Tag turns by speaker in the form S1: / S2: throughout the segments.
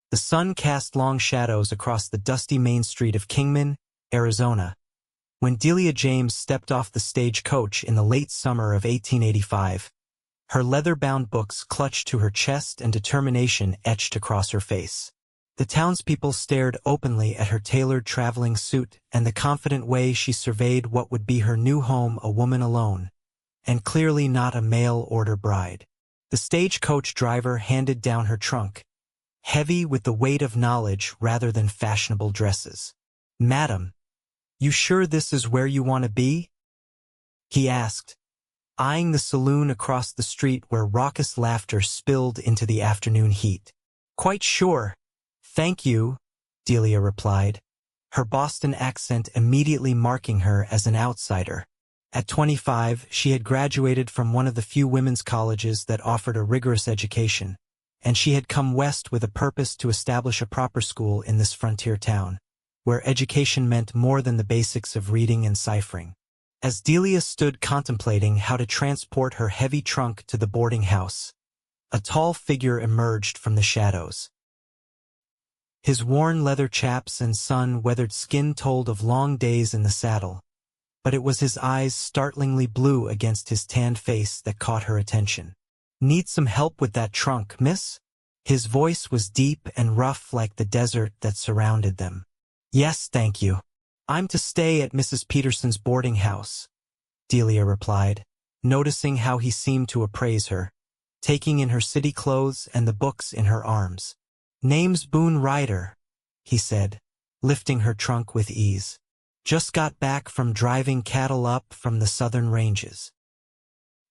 S1: The sun cast long shadows across the dusty main street of Kingman, Arizona, when Delia James stepped off the stagecoach in the late summer of 1885. Her leather-bound books clutched to her chest and determination etched across her face. The townspeople stared openly at her tailored traveling suit and the confident way she surveyed what would be her new home, a woman alone, and clearly not a mail-order bride. The stagecoach driver handed down her trunk, heavy with the weight of knowledge rather than fashionable dresses. "Madam, you sure this is where you want to be?" he asked, eyeing the saloon across the street where raucous laughter spilled into the afternoon heat. "Quite sure. Thank you," Delia replied, her Boston accent immediately marking her as an outsider. At 25, she had graduated from one of the few women's colleges that offered a rigorous education, and she had come west with a purpose to establish a proper school in this frontier town, where education meant more than the basics of reading and ciphering. As Delia stood contemplating how to transport her heavy trunk to the boarding house, a tall figure emerged from the shadows. His worn leather chaps and sun-weathered skin told of long days in the saddle, but it was his eyes startlingly blue against his tanned face that caught her attention. "Need some help with that trunk, miss?" His voice was deep and rough like the desert that surrounded them. "Yes, thank you. I'm to stay at Mrs. Peterson's boarding house," Delia replied, noticing how he seemed to appraise her, taking in her city clothes and the books in her arms. "Name's Boone Ryder," he said, lifting her trunk with ease. "Just got back from driving cattle up from the southern ranges."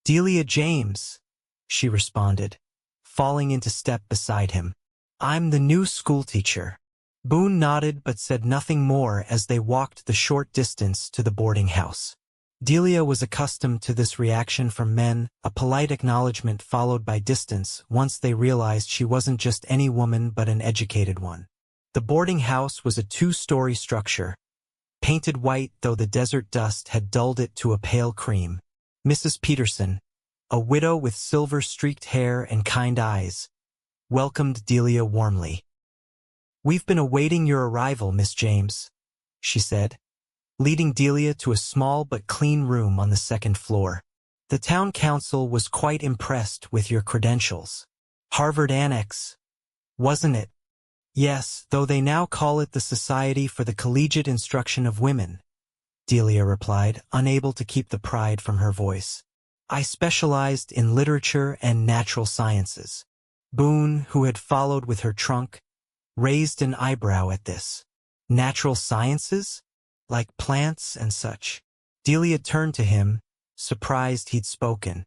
S1: "Delia James," she responded, falling into step beside him. "I'm the new schoolteacher." Boone nodded but said nothing more as they walked the short distance to the boarding house. Delia was accustomed to this reaction from men, a polite acknowledgement followed by distance once they realized she wasn't just any woman but an educated one. The boarding house was a two-story structure, painted white though the desert dust had dulled it to a pale cream. Mrs. Peterson, a widow with silver-streaked hair and kind eyes, welcomed Delia warmly. "We've been awaiting your arrival, Miss James," she said, leading Delia to a small but clean room on the second floor. "The town council was quite impressed with your credentials. Harvard Annex, wasn't it?" "Yes, though they now call it the Society for the Collegiate Instruction of Women," Delia replied, unable to keep the pride from her voice. "I specialized in literature and natural sciences." Boone, who had followed with her trunk, raised an eyebrow at this. "Natural sciences? Like plants and such?" Delia turned to him, surprised he'd spoken.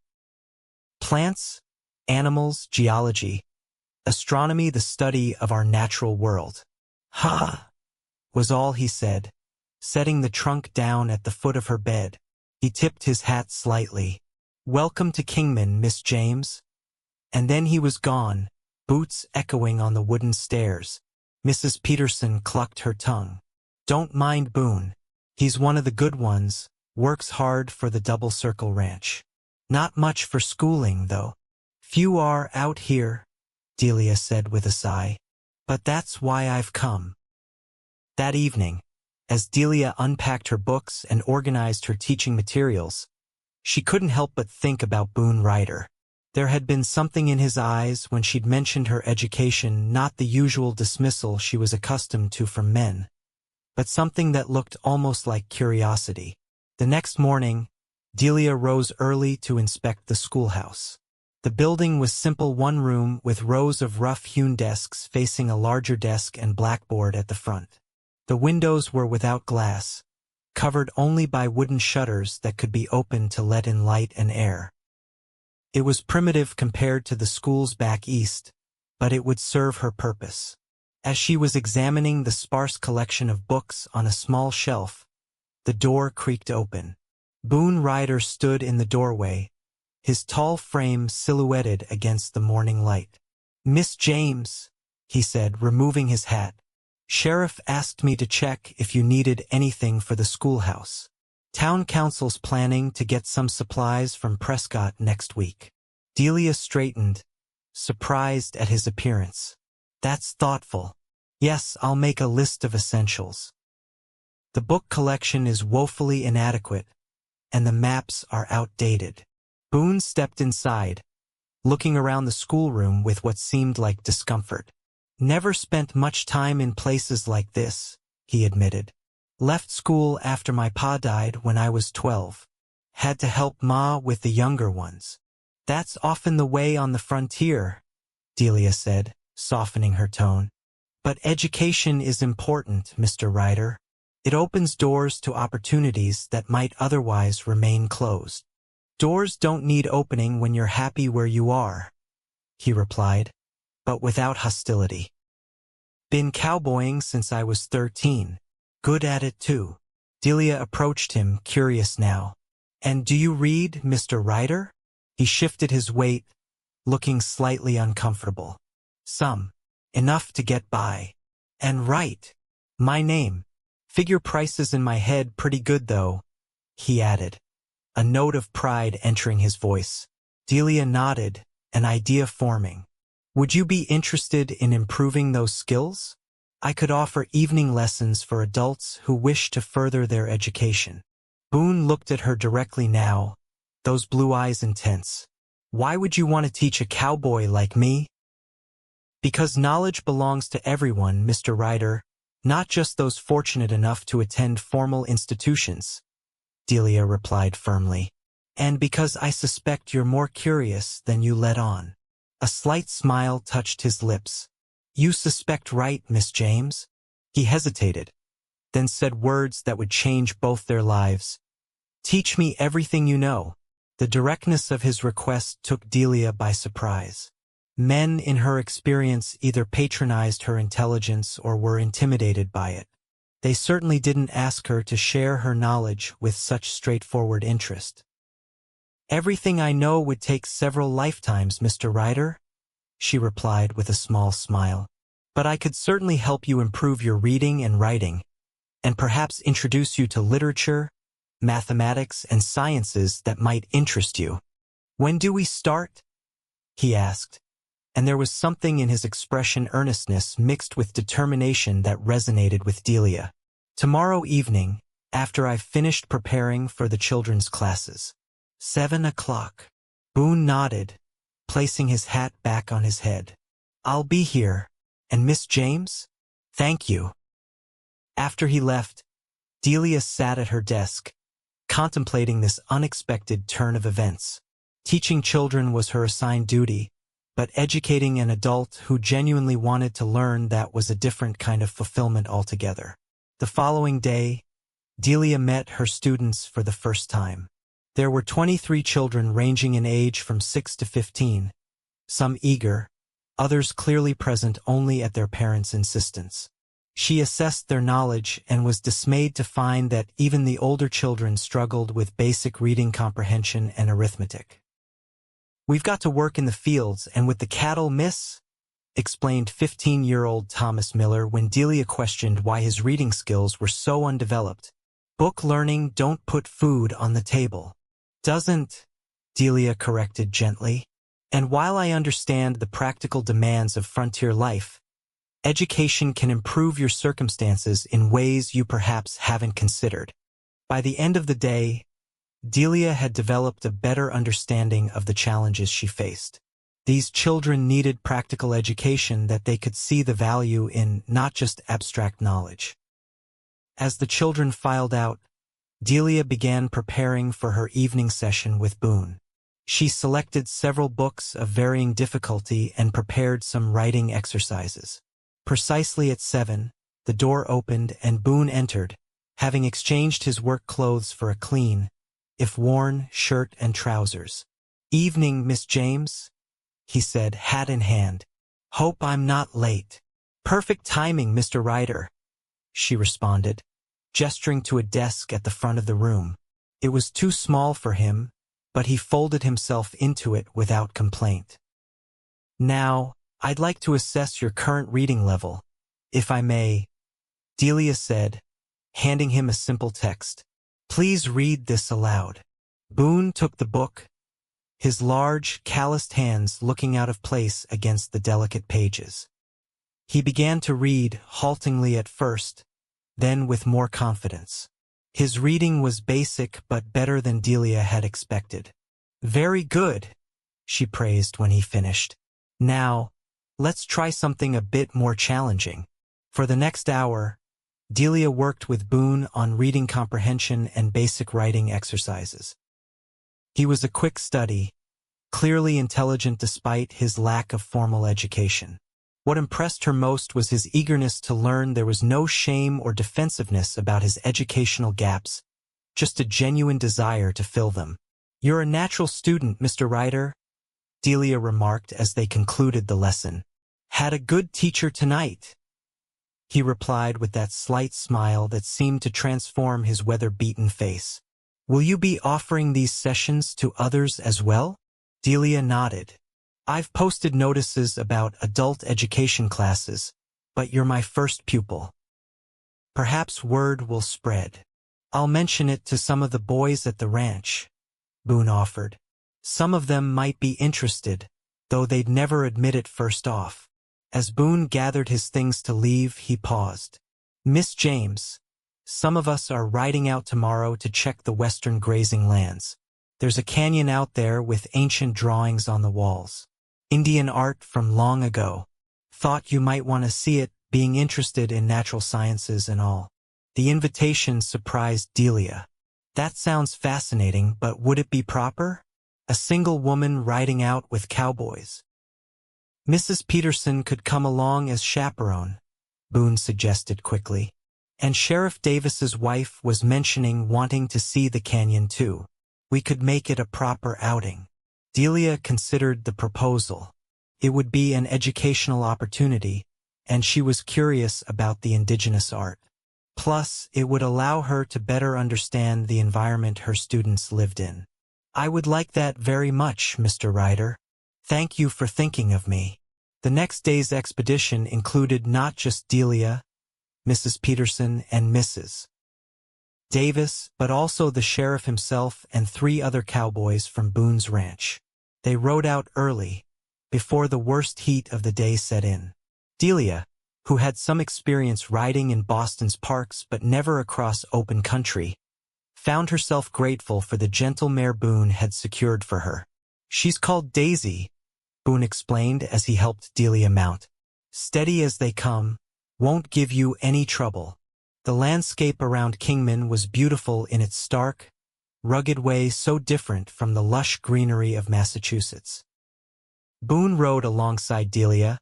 S1: "Plants, animals, geology, astronomy, the study of our natural world." "Ha!" was all he said, setting the trunk down at the foot of her bed. He tipped his hat slightly. "Welcome to Kingman, Miss James." And then he was gone, boots echoing on the wooden stairs. Mrs. Peterson clucked her tongue. "Don't mind Boone. He's one of the good ones, works hard for the Double Circle Ranch. Not much for schooling, though. Few are out here," Delia said with a sigh. "But that's why I've come." That evening, as Delia unpacked her books and organized her teaching materials, she couldn't help but think about Boone Ryder. There had been something in his eyes when she'd mentioned her education, not the usual dismissal she was accustomed to from men, but something that looked almost like curiosity. The next morning, Delia rose early to inspect the schoolhouse. The building was simple, one room with rows of rough-hewn desks facing a larger desk and blackboard at the front. The windows were without glass, covered only by wooden shutters that could be opened to let in light and air. It was primitive compared to the schools back east, but it would serve her purpose. As she was examining the sparse collection of books on a small shelf, the door creaked open. Boone Ryder stood in the doorway, his tall frame silhouetted against the morning light. "Miss James," he said, removing his hat. "Sheriff asked me to check if you needed anything for the schoolhouse. Town council's planning to get some supplies from Prescott next week." Delia straightened, surprised at his appearance. That's thoughtful. Yes, I'll make a list of essentials. The book collection is woefully inadequate, and the maps are outdated. Boone stepped inside, looking around the schoolroom with what seemed like discomfort. Never spent much time in places like this, he admitted. Left school after my pa died when I was 12. Had to help Ma with the younger ones. That's often the way on the frontier, Delia said, softening her tone. But education is important, Mr. Ryder. It opens doors to opportunities that might otherwise remain closed. Doors don't need opening when you're happy where you are, he replied, but without hostility. Been cowboying since I was 13. Good at it too. Delia approached him, curious now. And do you read, Mr. Ryder? He shifted his weight, looking slightly uncomfortable. Some. Enough to get by. And write. My name. Figure prices in my head pretty good though, he added, a note of pride entering his voice. Delia nodded, an idea forming. Would you be interested in improving those skills? I could offer evening lessons for adults who wish to further their education. Boone looked at her directly now, those blue eyes intense. Why would you want to teach a cowboy like me? Because knowledge belongs to everyone, Mr. Ryder, not just those fortunate enough to attend formal institutions, Delia replied firmly. And because I suspect you're more curious than you let on. A slight smile touched his lips. You suspect right, Miss James? He hesitated, then said words that would change both their lives. Teach me everything you know. The directness of his request took Delia by surprise. Men in her experience either patronized her intelligence or were intimidated by it. They certainly didn't ask her to share her knowledge with such straightforward interest. Everything I know would take several lifetimes, Mr. Ryder, she replied with a small smile. But I could certainly help you improve your reading and writing, and perhaps introduce you to literature, mathematics, and sciences that might interest you. When do we start? He asked, and there was something in his expression, earnestness mixed with determination, that resonated with Delia. Tomorrow evening, after I've finished preparing for the children's classes. 7 o'clock. Boone nodded, placing his hat back on his head. I'll be here. And Miss James? Thank you. After he left, Delia sat at her desk, contemplating this unexpected turn of events. Teaching children was her assigned duty, but educating an adult who genuinely wanted to learn, that was a different kind of fulfillment altogether. The following day, Delia met her students for the first time. There were 23 children ranging in age from 6 to 15, some eager, others clearly present only at their parents' insistence. She assessed their knowledge and was dismayed to find that even the older children struggled with basic reading comprehension and arithmetic. We've got to work in the fields and with the cattle, miss, explained 15-year-old Thomas Miller when Delia questioned why his reading skills were so undeveloped. Book learning don't put food on the table. Doesn't, Delia corrected gently. And while I understand the practical demands of frontier life, education can improve your circumstances in ways you perhaps haven't considered. By the end of the day, Delia had developed a better understanding of the challenges she faced. These children needed practical education that they could see the value in, not just abstract knowledge. As the children filed out, Delia began preparing for her evening session with Boone. She selected several books of varying difficulty and prepared some writing exercises. Precisely at 7, the door opened and Boone entered, having exchanged his work clothes for a clean, if worn, shirt and trousers. Evening, Miss James, he said, hat in hand. Hope I'm not late. Perfect timing, Mr. Ryder, she responded, gesturing to a desk at the front of the room. It was too small for him, but he folded himself into it without complaint. Now, I'd like to assess your current reading level, if I may, Delia said, handing him a simple text. Please read this aloud. Boone took the book, his large, calloused hands looking out of place against the delicate pages. He began to read, haltingly at first, then with more confidence. His reading was basic but better than Delia had expected. "Very good," she praised when he finished. "Now, let's try something a bit more challenging." For the next hour, Delia worked with Boone on reading comprehension and basic writing exercises. He was a quick study, clearly intelligent despite his lack of formal education. What impressed her most was his eagerness to learn. There was no shame or defensiveness about his educational gaps, just a genuine desire to fill them. "You're a natural student, Mr. Ryder," Delia remarked as they concluded the lesson. "Had a good teacher tonight," he replied with that slight smile that seemed to transform his weather-beaten face. "Will you be offering these sessions to others as well?" Delia nodded. "I've posted notices about adult education classes, but you're my first pupil. Perhaps word will spread. I'll mention it to some of the boys at the ranch," Boone offered. "Some of them might be interested, though they'd never admit it first off." As Boone gathered his things to leave, he paused. "Miss James, some of us are riding out tomorrow to check the western grazing lands. There's a canyon out there with ancient drawings on the walls. Indian art from long ago. Thought you might want to see it, being interested in natural sciences and all." The invitation surprised Delia. "That sounds fascinating, but would it be proper? A single woman riding out with cowboys?" "Mrs. Peterson could come along as chaperone," Boone suggested quickly. "And Sheriff Davis's wife was mentioning wanting to see the canyon too. We could make it a proper outing." Delia considered the proposal. It would be an educational opportunity, and she was curious about the indigenous art. Plus, it would allow her to better understand the environment her students lived in. "I would like that very much, Mr. Ryder. Thank you for thinking of me." The next day's expedition included not just Delia, Mrs. Peterson, and Mrs. Davis, but also the sheriff himself and 3 other cowboys from Boone's ranch. They rode out early, before the worst heat of the day set in. Delia, who had some experience riding in Boston's parks but never across open country, found herself grateful for the gentle mare Boone had secured for her. "She's called Daisy," Boone explained as he helped Delia mount. "Steady as they come, won't give you any trouble." The landscape around Kingman was beautiful in its stark, rugged way, so different from the lush greenery of Massachusetts. Boone rode alongside Delia,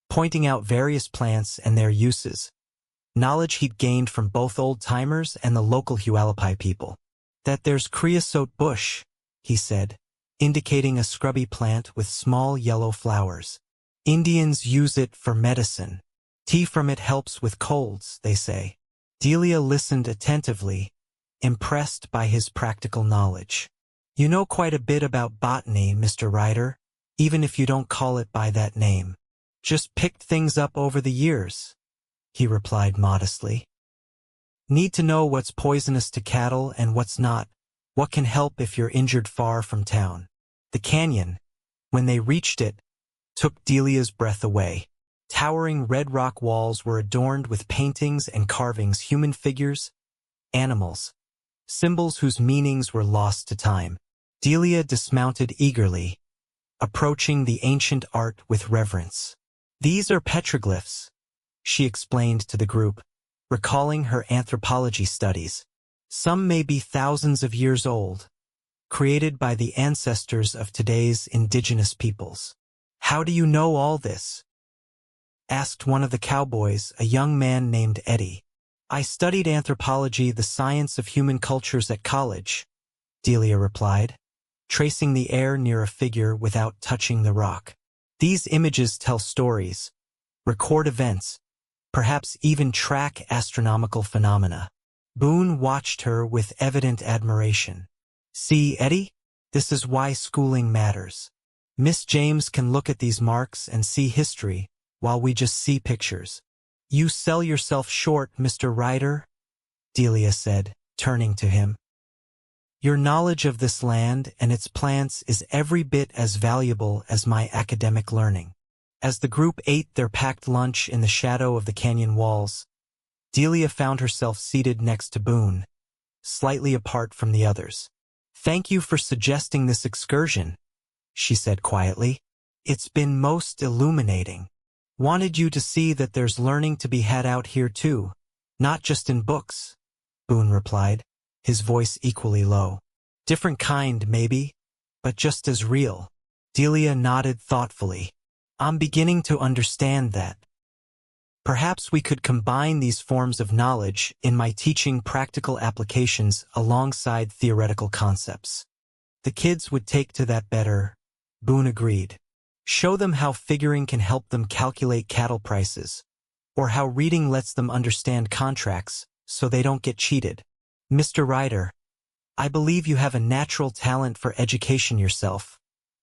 S1: pointing out various plants and their uses, knowledge he'd gained from both old-timers and the local Hualapai people. "That there's creosote bush," he said, indicating a scrubby plant with small yellow flowers. "Indians use it for medicine. Tea from it helps with colds, they say." Delia listened attentively, impressed by his practical knowledge. "You know quite a bit about botany, Mr. Ryder, even if you don't call it by that name." "Just picked things up over the years," he replied modestly. "Need to know what's poisonous to cattle and what's not, what can help if you're injured far from town." The canyon, when they reached it, took Delia's breath away. Towering red rock walls were adorned with paintings and carvings, human figures, animals, symbols whose meanings were lost to time. Delia dismounted eagerly, approaching the ancient art with reverence. "These are petroglyphs," she explained to the group, recalling her anthropology studies. "Some may be thousands of years old, created by the ancestors of today's indigenous peoples." "How do you know all this?" asked one of the cowboys, a young man named Eddie. "I studied anthropology, the science of human cultures, at college," Delia replied, tracing the air near a figure without touching the rock. "These images tell stories, record events, perhaps even track astronomical phenomena." Boone watched her with evident admiration. "See, Eddie? This is why schooling matters. Miss James can look at these marks and see history, while we just see pictures." "You sell yourself short, Mr. Ryder," Delia said, turning to him. "Your knowledge of this land and its plants is every bit as valuable as my academic learning." As the group ate their packed lunch in the shadow of the canyon walls, Delia found herself seated next to Boone, slightly apart from the others. "Thank you for suggesting this excursion," she said quietly. "It's been most illuminating. Wanted you to see that there's learning to be had out here too, not just in books," Boone replied, his voice equally low. "Different kind, maybe, but just as real." Delia nodded thoughtfully. "I'm beginning to understand that. Perhaps we could combine these forms of knowledge in my teaching practical applications alongside theoretical concepts. The kids would take to that better," Boone agreed. "Show them how figuring can help them calculate cattle prices, or how reading lets them understand contracts so they don't get cheated. Mr. Ryder, I believe you have a natural talent for education yourself,"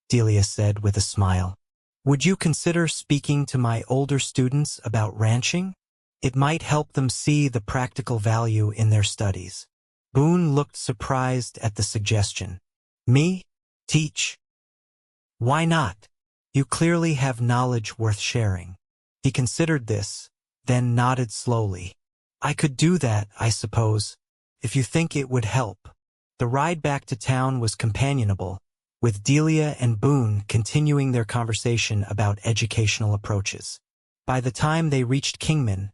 S1: Delia said with a smile. "Would you consider speaking to my older students about ranching? It might help them see the practical value in their studies." Boone looked surprised at the suggestion. "Me? Teach? Why not? You clearly have knowledge worth sharing." He considered this, then nodded slowly. "I could do that, I suppose, if you think it would help." The ride back to town was companionable, with Delia and Boone continuing their conversation about educational approaches. By the time they reached Kingman,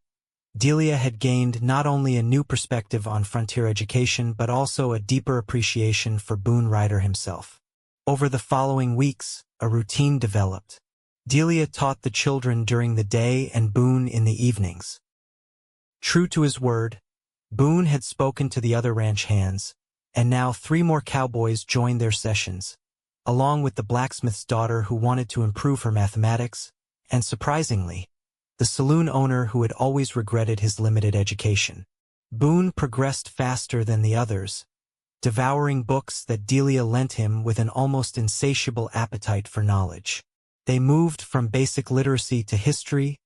S1: Delia had gained not only a new perspective on frontier education but also a deeper appreciation for Boone Ryder himself. Over the following weeks, a routine developed. Delia taught the children during the day and Boone in the evenings. True to his word, Boone had spoken to the other ranch hands, and now 3 more cowboys joined their sessions, along with the blacksmith's daughter who wanted to improve her mathematics, and surprisingly, the saloon owner who had always regretted his limited education. Boone progressed faster than the others, devouring books that Delia lent him with an almost insatiable appetite for knowledge. They moved from basic literacy to history,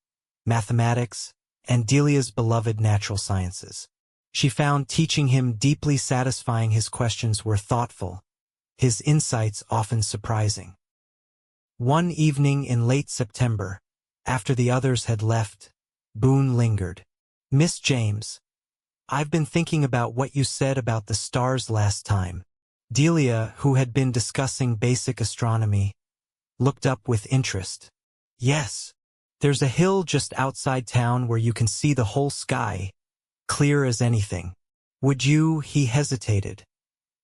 S1: mathematics, and Delia's beloved natural sciences. She found teaching him deeply satisfying. His questions were thoughtful, his insights often surprising. One evening in late September, after the others had left, Boone lingered. "Miss James, I've been thinking about what you said about the stars last time." Delia, who had been discussing basic astronomy, looked up with interest. "Yes, there's a hill just outside town where you can see the whole sky, clear as anything. Would you?" He hesitated,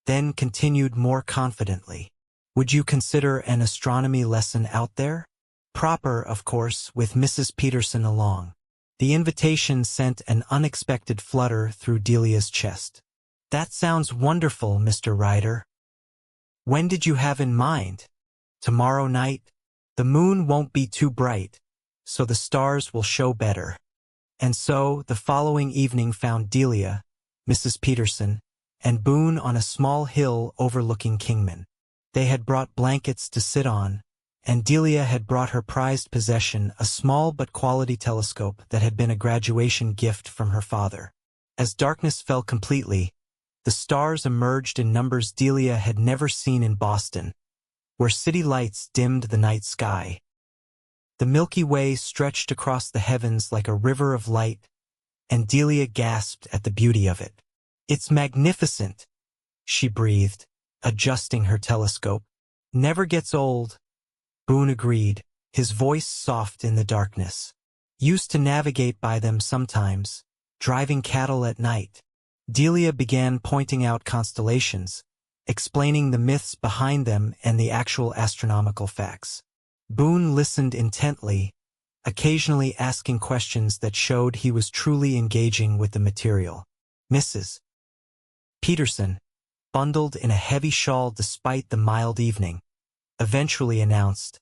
S1: then continued more confidently. "Would you consider an astronomy lesson out there? Proper, of course, with Mrs. Peterson along." The invitation sent an unexpected flutter through Delia's chest. "That sounds wonderful, Mr. Ryder. When did you have in mind? Tomorrow night? The moon won't be too bright, so the stars will show better." And so, the following evening found Delia, Mrs. Peterson, and Boone on a small hill overlooking Kingman. They had brought blankets to sit on, and Delia had brought her prized possession, a small but quality telescope that had been a graduation gift from her father. As darkness fell completely, the stars emerged in numbers Delia had never seen in Boston, where city lights dimmed the night sky. The Milky Way stretched across the heavens like a river of light, and Delia gasped at the beauty of it. "It's magnificent," she breathed, adjusting her telescope. "Never gets old," Boone agreed, his voice soft in the darkness. "Used to navigate by them sometimes, driving cattle at night." Delia began pointing out constellations, explaining the myths behind them and the actual astronomical facts. Boone listened intently, occasionally asking questions that showed he was truly engaging with the material. Mrs. Peterson, bundled in a heavy shawl despite the mild evening, eventually announced,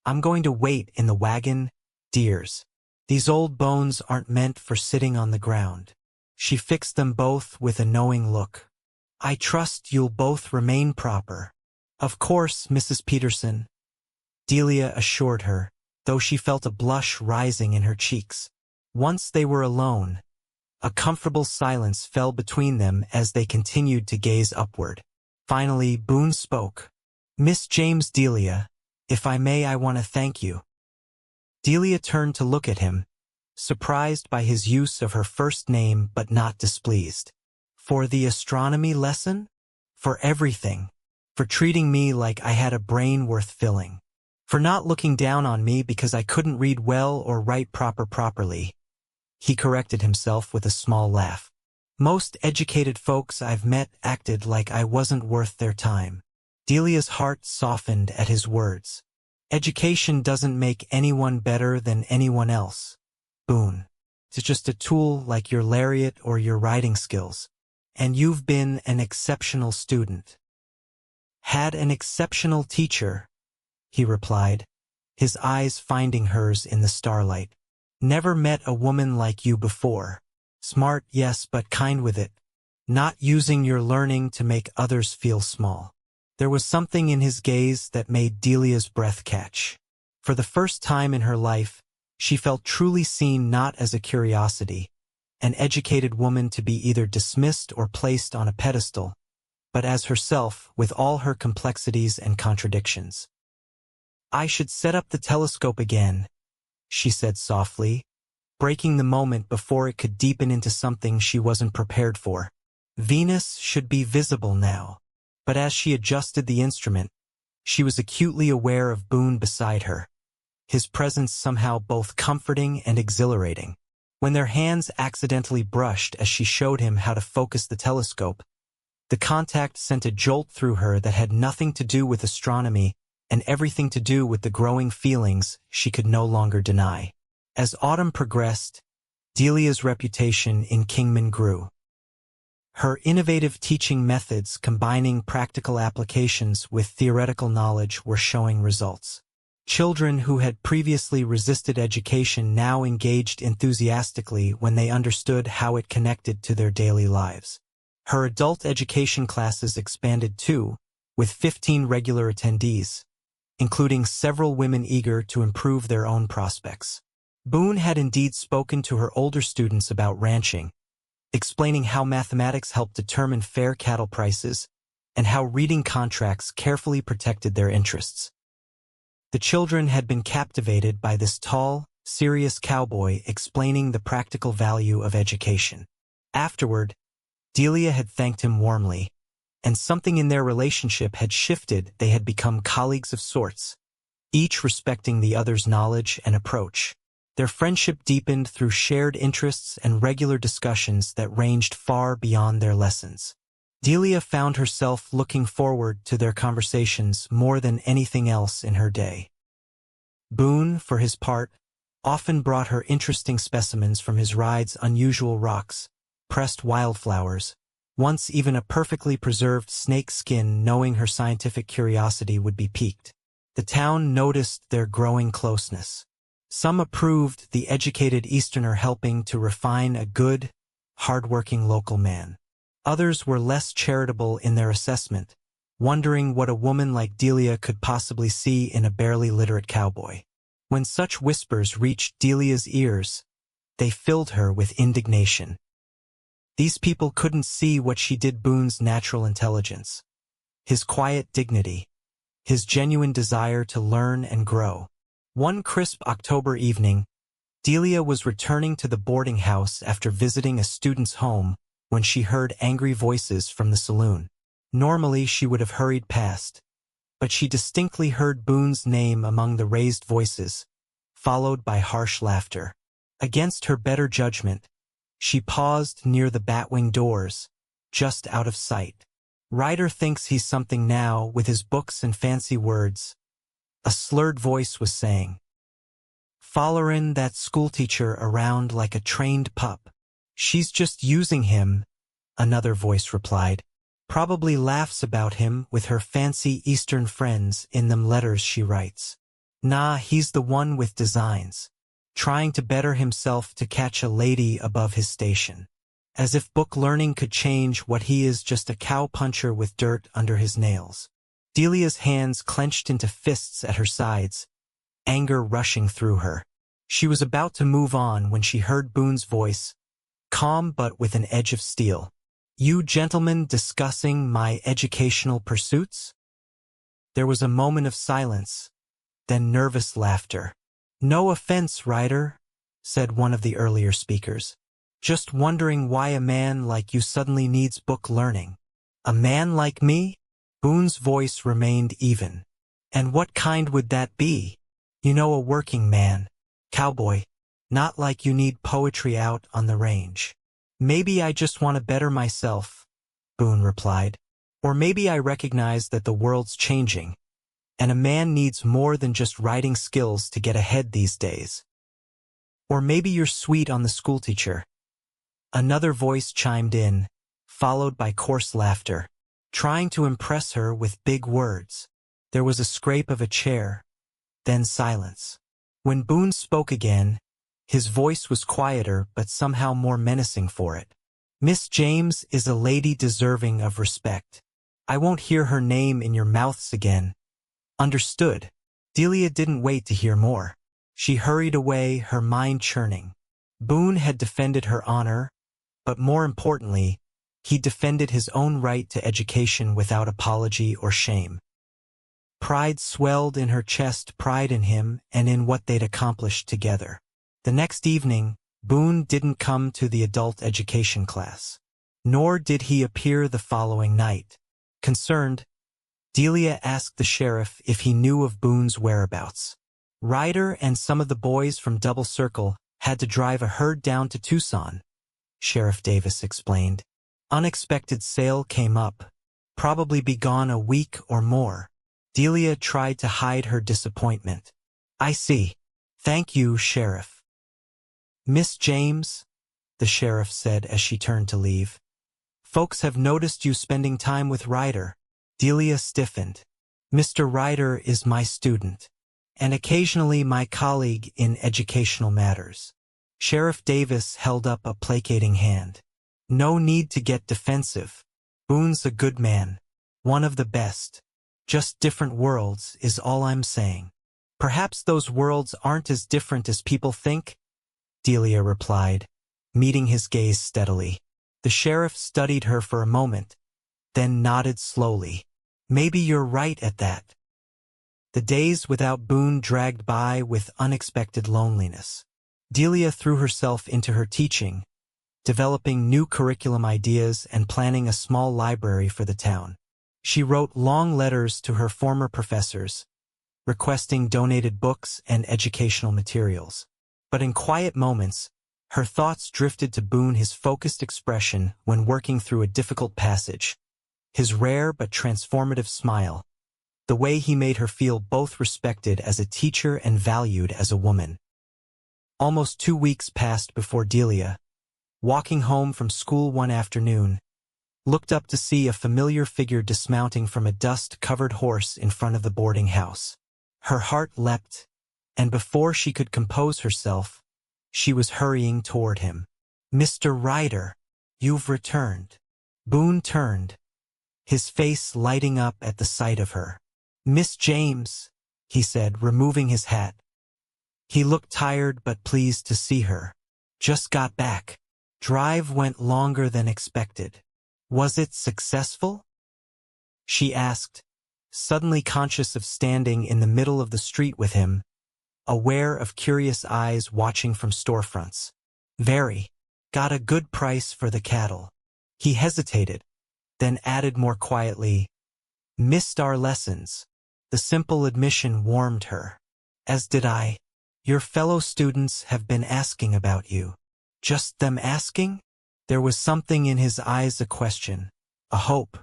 S1: "I'm going to wait in the wagon, dears. These old bones aren't meant for sitting on the ground." She fixed them both with a knowing look. "I trust you'll both remain proper." "Of course, Mrs. Peterson," Delia assured her, though she felt a blush rising in her cheeks. Once they were alone, a comfortable silence fell between them as they continued to gaze upward. Finally, Boone spoke. "Miss James, Delia, if I may, I want to thank you. Delia turned to look at him, surprised by his use of her first name but not displeased. For the astronomy lesson? For everything. For treating me like I had a brain worth filling. For not looking down on me because I couldn't read well or write properly. He corrected himself with a small laugh. Most educated folks I've met acted like I wasn't worth their time. Delia's heart softened at his words. Education doesn't make anyone better than anyone else, Boone. It's just a tool like your lariat or your writing skills. And you've been an exceptional student. Had an exceptional teacher, he replied, his eyes finding hers in the starlight. Never met a woman like you before. Smart, yes, but kind with it. Not using your learning to make others feel small. There was something in his gaze that made Delia's breath catch. For the first time in her life, she felt truly seen not as a curiosity, an educated woman to be either dismissed or placed on a pedestal, but as herself with all her complexities and contradictions. I should set up the telescope again, she said softly, breaking the moment before it could deepen into something she wasn't prepared for. Venus should be visible now. But as she adjusted the instrument, she was acutely aware of Boone beside her, his presence somehow both comforting and exhilarating. When their hands accidentally brushed as she showed him how to focus the telescope, the contact sent a jolt through her that had nothing to do with astronomy and everything to do with the growing feelings she could no longer deny. As autumn progressed, Delia's reputation in Kingman grew. Her innovative teaching methods combining practical applications with theoretical knowledge were showing results. Children who had previously resisted education now engaged enthusiastically when they understood how it connected to their daily lives. Her adult education classes expanded too, with 15 regular attendees, including several women eager to improve their own prospects. Boone had indeed spoken to her older students about ranching, explaining how mathematics helped determine fair cattle prices and how reading contracts carefully protected their interests. The children had been captivated by this tall, serious cowboy explaining the practical value of education. Afterward, Delia had thanked him warmly, and something in their relationship had shifted. They had become colleagues of sorts, each respecting the other's knowledge and approach. Their friendship deepened through shared interests and regular discussions that ranged far beyond their lessons. Delia found herself looking forward to their conversations more than anything else in her day. Boone, for his part, often brought her interesting specimens from his rides: unusual rocks, pressed wildflowers, once even a perfectly preserved snake skin, knowing her scientific curiosity would be piqued. The town noticed their growing closeness. Some approved the educated Easterner helping to refine a good, hard-working local man. Others were less charitable in their assessment, wondering what a woman like Delia could possibly see in a barely literate cowboy. When such whispers reached Delia's ears, they filled her with indignation. These people couldn't see what she did: Boone's natural intelligence, his quiet dignity, his genuine desire to learn and grow. One crisp October evening, Delia was returning to the boarding house after visiting a student's home when she heard angry voices from the saloon. Normally she would have hurried past, but she distinctly heard Boone's name among the raised voices, followed by harsh laughter. Against her better judgment, she paused near the batwing doors, just out of sight. Ryder thinks he's something now with his books and fancy words, a slurred voice was saying. Follerin' that schoolteacher around like a trained pup. She's just using him, another voice replied. Probably laughs about him with her fancy Eastern friends in them letters she writes. Nah, he's the one with designs, trying to better himself to catch a lady above his station. As if book learning could change what he is, just a cowpuncher with dirt under his nails. Delia's hands clenched into fists at her sides, anger rushing through her. She was about to move on when she heard Boone's voice, calm but with an edge of steel. You gentlemen discussing my educational pursuits? There was a moment of silence, then nervous laughter. "No offense, Ryder," said one of the earlier speakers. "Just wondering why a man like you suddenly needs book learning." "A man like me?" Boone's voice remained even. "And what kind would that be?" "You know, a working man. Cowboy. Not like you need poetry out on the range." "Maybe I just want to better myself," Boone replied. "Or maybe I recognize that the world's changing, and a man needs more than just writing skills to get ahead these days." "Or maybe you're sweet on the schoolteacher." Another voice chimed in, followed by coarse laughter. "Trying to impress her with big words." There was a scrape of a chair, then silence. When Boone spoke again, his voice was quieter but somehow more menacing for it. "Miss James is a lady deserving of respect. I won't hear her name in your mouths again. Understood?" Delia didn't wait to hear more. She hurried away, her mind churning. Boone had defended her honor, but more importantly, he defended his own right to education without apology or shame. Pride swelled in her chest, pride in him and in what they'd accomplished together. The next evening, Boone didn't come to the adult education class. Nor did he appear the following night. Concerned, Delia asked the sheriff if he knew of Boone's whereabouts. Ryder and some of the boys from Double Circle had to drive a herd down to Tucson, Sheriff Davis explained. Unexpected sale came up. Probably be gone a week or more. Delia tried to hide her disappointment. "I see. Thank you, Sheriff." "Miss James," the sheriff said as she turned to leave. "Folks have noticed you spending time with Ryder." Delia stiffened. "Mr. Ryder is my student, and occasionally my colleague in educational matters." Sheriff Davis held up a placating hand. "No need to get defensive. Boone's a good man. One of the best. Just different worlds is all I'm saying." "Perhaps those worlds aren't as different as people think," Delia replied, meeting his gaze steadily. The sheriff studied her for a moment, then nodded slowly. "Maybe you're right at that." The days without Boone dragged by with unexpected loneliness. Delia threw herself into her teaching, developing new curriculum ideas and planning a small library for the town. She wrote long letters to her former professors, requesting donated books and educational materials. But in quiet moments, her thoughts drifted to Boone, his focused expression when working through a difficult passage, his rare but transformative smile, the way he made her feel both respected as a teacher and valued as a woman. Almost 2 weeks passed before Delia, walking home from school one afternoon, looked up to see a familiar figure dismounting from a dust-covered horse in front of the boarding house. Her heart leapt, and before she could compose herself, she was hurrying toward him. "Mr. Ryder, you've returned." Boone turned, his face lighting up at the sight of her. "Miss James," he said, removing his hat. He looked tired but pleased to see her. "Just got back. Drive went longer than expected. Was it successful?" she asked, suddenly conscious of standing in the middle of the street with him, aware of curious eyes watching from storefronts. "Very. Got a good price for the cattle." He hesitated, then added more quietly, "Missed our lessons." The simple admission warmed her. "As did I. Your fellow students have been asking about you." "Just them asking?" There was something in his eyes, a question, a hope.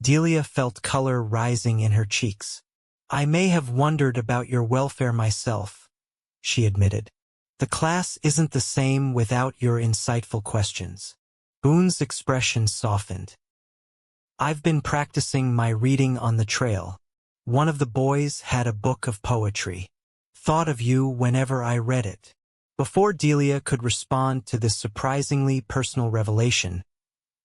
S1: Delia felt color rising in her cheeks. "I may have wondered about your welfare myself," she admitted. "The class isn't the same without your insightful questions." Boone's expression softened. "I've been practicing my reading on the trail. One of the boys had a book of poetry. Thought of you whenever I read it." Before Delia could respond to this surprisingly personal revelation,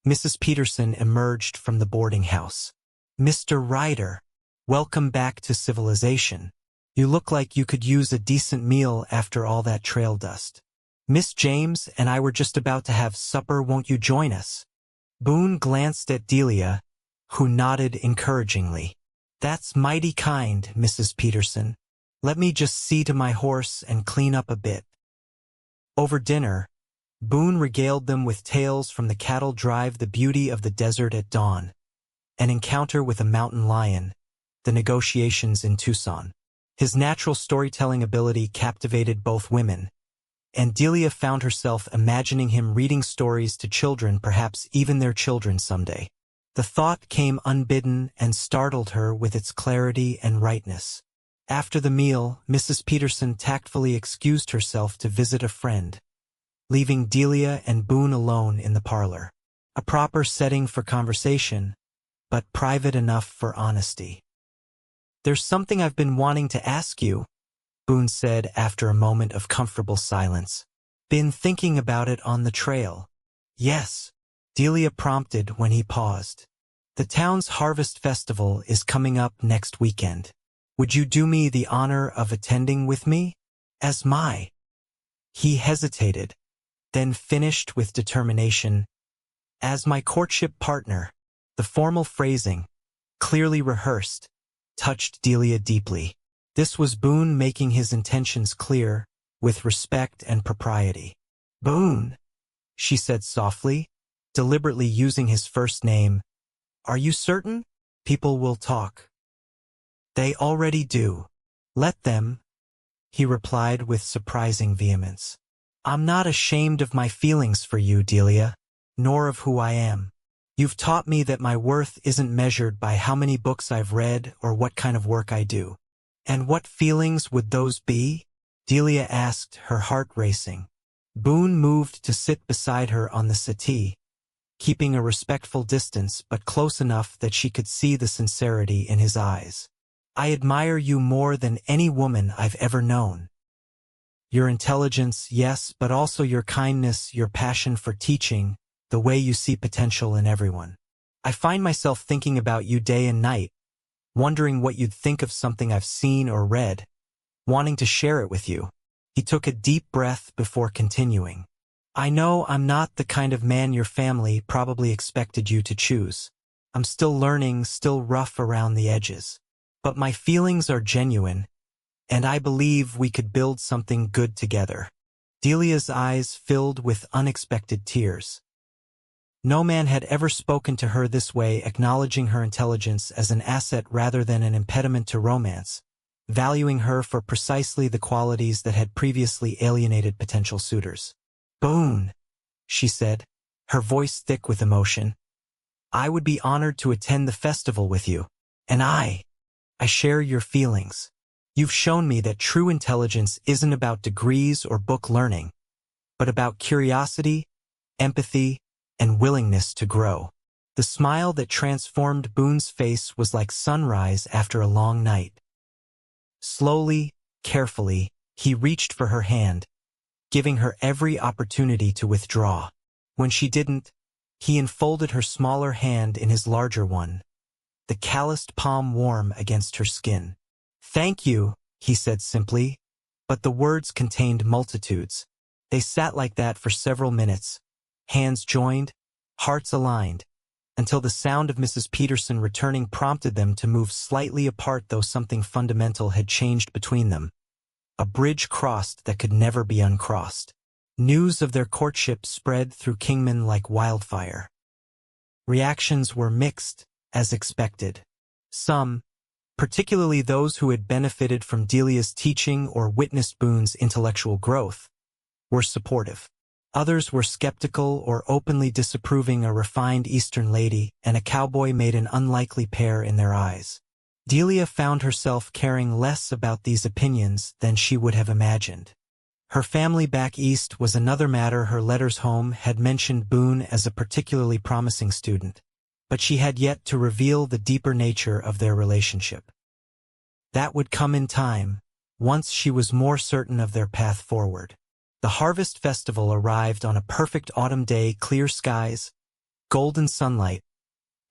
S1: Mrs. Peterson emerged from the boarding house. "Mr. Ryder, welcome back to civilization. You look like you could use a decent meal after all that trail dust. Miss James and I were just about to have supper. Won't you join us?" Boone glanced at Delia, who nodded encouragingly. "That's mighty kind, Mrs. Peterson. Let me just see to my horse and clean up a bit." Over dinner, Boone regaled them with tales from the cattle drive, the beauty of the desert at dawn, an encounter with a mountain lion, the negotiations in Tucson. His natural storytelling ability captivated both women, and Delia found herself imagining him reading stories to children, perhaps even their children someday. The thought came unbidden and startled her with its clarity and rightness. After the meal, Mrs. Peterson tactfully excused herself to visit a friend, leaving Delia and Boone alone in the parlor. A proper setting for conversation, but private enough for honesty. "There's something I've been wanting to ask you," Boone said after a moment of comfortable silence. "Been thinking about it on the trail." "Yes," Delia prompted when he paused. "The town's Harvest Festival is coming up next weekend. Would you do me the honor of attending with me? As my—" He hesitated, then finished with determination, "as my courtship partner." The formal phrasing, clearly rehearsed, touched Delia deeply. This was Boone making his intentions clear, with respect and propriety. "Boone," she said softly, deliberately using his first name, "are you certain? People will talk." "They already do. Let them," he replied with surprising vehemence. "I'm not ashamed of my feelings for you, Delia, nor of who I am. You've taught me that my worth isn't measured by how many books I've read or what kind of work I do." "And what feelings would those be?" Delia asked, her heart racing. Boone moved to sit beside her on the settee, keeping a respectful distance but close enough that she could see the sincerity in his eyes. "I admire you more than any woman I've ever known. Your intelligence, yes, but also your kindness, your passion for teaching, the way you see potential in everyone. I find myself thinking about you day and night, wondering what you'd think of something I've seen or read, wanting to share it with you." He took a deep breath before continuing. "I know I'm not the kind of man your family probably expected you to choose. I'm still learning, still rough around the edges. But my feelings are genuine, and I believe we could build something good together." Delia's eyes filled with unexpected tears. No man had ever spoken to her this way, acknowledging her intelligence as an asset rather than an impediment to romance, valuing her for precisely the qualities that had previously alienated potential suitors. "Boone," she said, her voice thick with emotion, "I would be honored to attend the festival with you, and I share your feelings. You've shown me that true intelligence isn't about degrees or book learning, but about curiosity, empathy, and willingness to grow." The smile that transformed Boone's face was like sunrise after a long night. Slowly, carefully, he reached for her hand, giving her every opportunity to withdraw. When she didn't, he enfolded her smaller hand in his larger one, the calloused palm warm against her skin. "Thank you," he said simply, but the words contained multitudes. They sat like that for several minutes, hands joined, hearts aligned, until the sound of Mrs. Peterson returning prompted them to move slightly apart, though something fundamental had changed between them. A bridge crossed that could never be uncrossed. News of their courtship spread through Kingman like wildfire. Reactions were mixed, as expected. Some, particularly those who had benefited from Delia's teaching or witnessed Boone's intellectual growth, were supportive. Others were skeptical or openly disapproving. A refined Eastern lady and a cowboy made an unlikely pair in their eyes. Delia found herself caring less about these opinions than she would have imagined. Her family back east was another matter. Her letters home had mentioned Boone as a particularly promising student, but she had yet to reveal the deeper nature of their relationship. That would come in time, once she was more certain of their path forward. The Harvest Festival arrived on a perfect autumn day, clear skies, golden sunlight,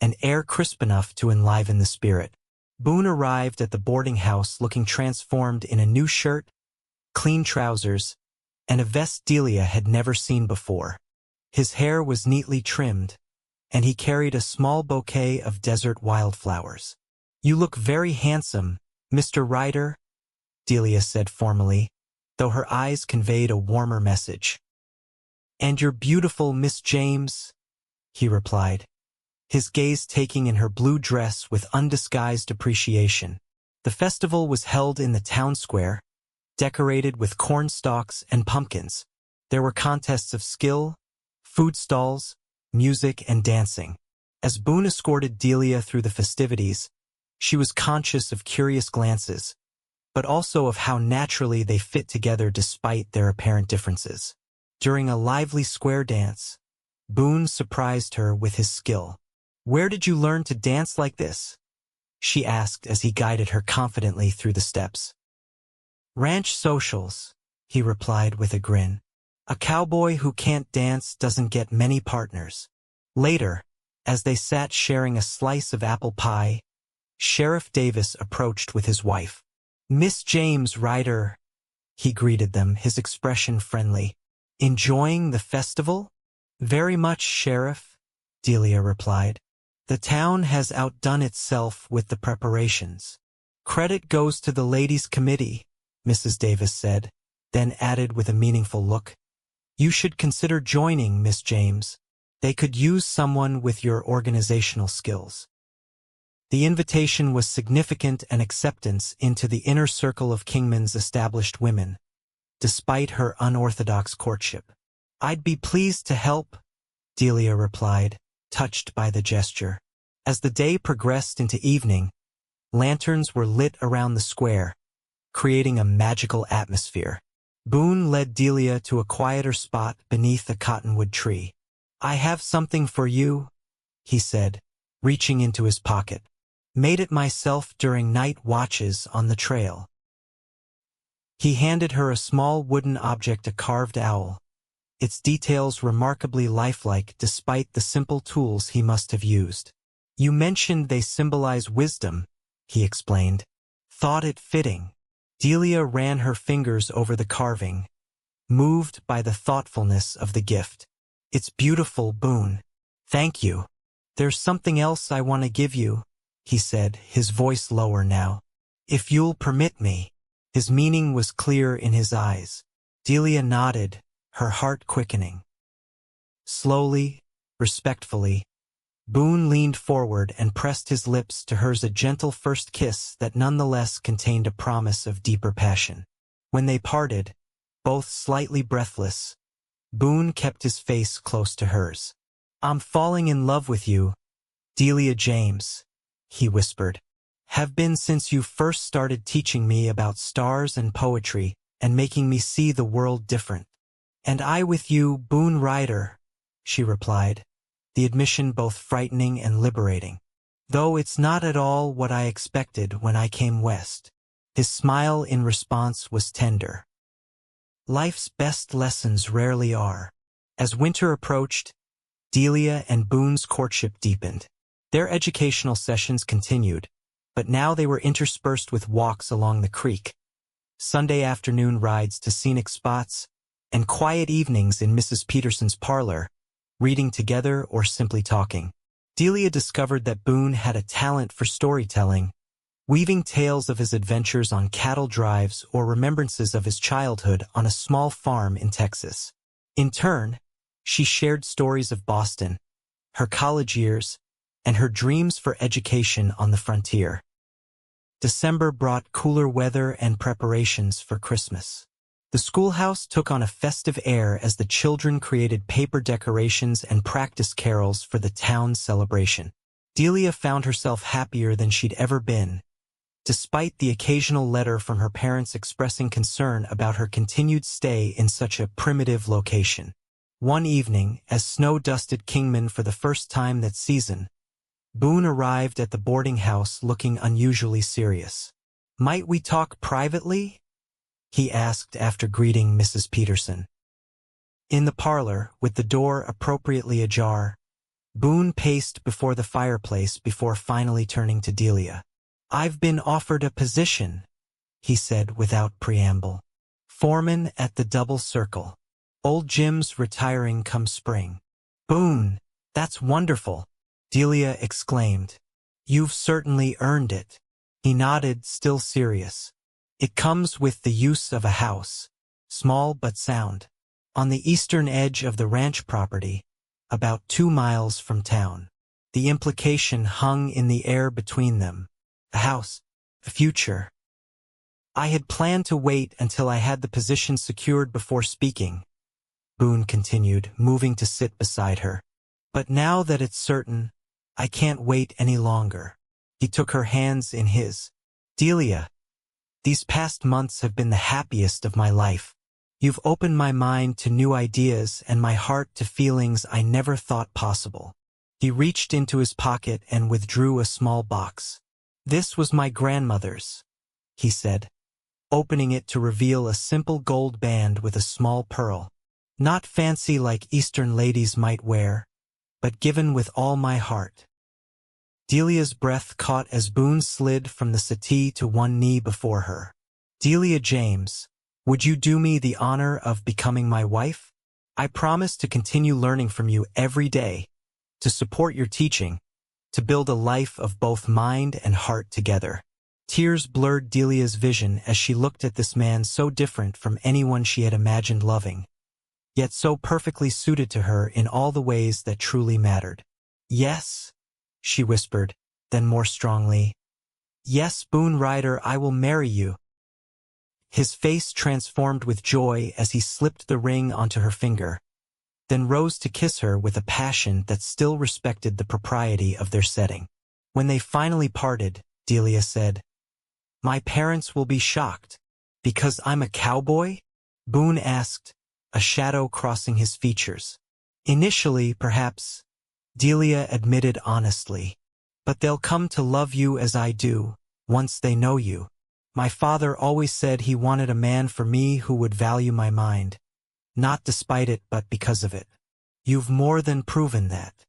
S1: and air crisp enough to enliven the spirit. Boone arrived at the boarding house looking transformed in a new shirt, clean trousers, and a vest Delia had never seen before. His hair was neatly trimmed, and he carried a small bouquet of desert wildflowers. "You look very handsome, Mr. Ryder," Delia said formally, though her eyes conveyed a warmer message. "And you're beautiful, Miss James," he replied, his gaze taking in her blue dress with undisguised appreciation. The festival was held in the town square, decorated with cornstalks and pumpkins. There were contests of skill, food stalls, music, and dancing. As Boone escorted Delia through the festivities, she was conscious of curious glances, but also of how naturally they fit together despite their apparent differences. During a lively square dance, Boone surprised her with his skill. "Where did you learn to dance like this?" she asked as he guided her confidently through the steps. "Ranch socials," he replied with a grin. "A cowboy who can't dance doesn't get many partners." Later, as they sat sharing a slice of apple pie, Sheriff Davis approached with his wife. "Miss James Ryder," he greeted them, his expression friendly. "Enjoying the festival?" "Very much, Sheriff," Delia replied. "The town has outdone itself with the preparations." "Credit goes to the ladies' committee," Mrs. Davis said, then added with a meaningful look, "You should consider joining, Miss James. They could use someone with your organizational skills." The invitation was significant an acceptance into the inner circle of Kingman's established women, despite her unorthodox courtship. "I'd be pleased to help," Delia replied, touched by the gesture. As the day progressed into evening, lanterns were lit around the square, creating a magical atmosphere. Boone led Delia to a quieter spot beneath a cottonwood tree. "I have something for you," he said, reaching into his pocket. "Made it myself during night watches on the trail." He handed her a small wooden object, a carved owl, its details remarkably lifelike despite the simple tools he must have used. "You mentioned they symbolize wisdom," he explained. "Thought it fitting." Delia ran her fingers over the carving, moved by the thoughtfulness of the gift. "It's beautiful, Boone. Thank you. There's something else I want to give you," he said, his voice lower now. "If you'll permit me." His meaning was clear in his eyes. Delia nodded, her heart quickening. Slowly, respectfully, Boone leaned forward and pressed his lips to hers, a gentle first kiss that nonetheless contained a promise of deeper passion. When they parted, both slightly breathless, Boone kept his face close to hers. "I'm falling in love with you, Delia James," he whispered. "Have been since you first started teaching me about stars and poetry and making me see the world different." "And I with you, Boone Ryder," she replied, the admission both frightening and liberating. "Though it's not at all what I expected when I came west." His smile in response was tender. Life's best lessons rarely are. As winter approached, Delia and Boone's courtship deepened. Their educational sessions continued, but now they were interspersed with walks along the creek, Sunday afternoon rides to scenic spots, and quiet evenings in Mrs. Peterson's parlor, reading together or simply talking. Delia discovered that Boone had a talent for storytelling, weaving tales of his adventures on cattle drives or remembrances of his childhood on a small farm in Texas. In turn, she shared stories of Boston, her college years, and her dreams for education on the frontier. December brought cooler weather and preparations for Christmas. The schoolhouse took on a festive air as the children created paper decorations and practiced carols for the town's celebration. Delia found herself happier than she'd ever been, despite the occasional letter from her parents expressing concern about her continued stay in such a primitive location. One evening, as snow dusted Kingman for the first time that season, Boone arrived at the boarding house looking unusually serious. "Might we talk privately?" he asked after greeting Mrs. Peterson. In the parlor, with the door appropriately ajar, Boone paced before the fireplace before finally turning to Delia. "I've been offered a position," he said without preamble. "Foreman at the Double Circle. Old Jim's retiring come spring." "Boone, that's wonderful," Delia exclaimed. "You've certainly earned it." He nodded, still serious. It comes with the use of a house, small but sound, on the eastern edge of the ranch property, about 2 miles from town. The implication hung in the air between them. A house, a future. I had planned to wait until I had the position secured before speaking, Boone continued, moving to sit beside her. But now that it's certain, I can't wait any longer. He took her hands in his. Delia, these past months have been the happiest of my life. You've opened my mind to new ideas and my heart to feelings I never thought possible. He reached into his pocket and withdrew a small box. This was my grandmother's, he said, opening it to reveal a simple gold band with a small pearl. Not fancy like Eastern ladies might wear, but given with all my heart. Delia's breath caught as Boone slid from the settee to one knee before her. Delia James, would you do me the honor of becoming my wife? I promise to continue learning from you every day, to support your teaching, to build a life of both mind and heart together. Tears blurred Delia's vision as she looked at this man so different from anyone she had imagined loving, yet so perfectly suited to her in all the ways that truly mattered. Yes, she whispered, then more strongly, yes, Boone Ryder, I will marry you. His face transformed with joy as he slipped the ring onto her finger, then rose to kiss her with a passion that still respected the propriety of their setting. When they finally parted, Delia said, my parents will be shocked. Because I'm a cowboy? Boone asked, a shadow crossing his features. Initially, perhaps, Delia admitted honestly. But they'll come to love you as I do, once they know you. My father always said he wanted a man for me who would value my mind. Not despite it, but because of it. You've more than proven that.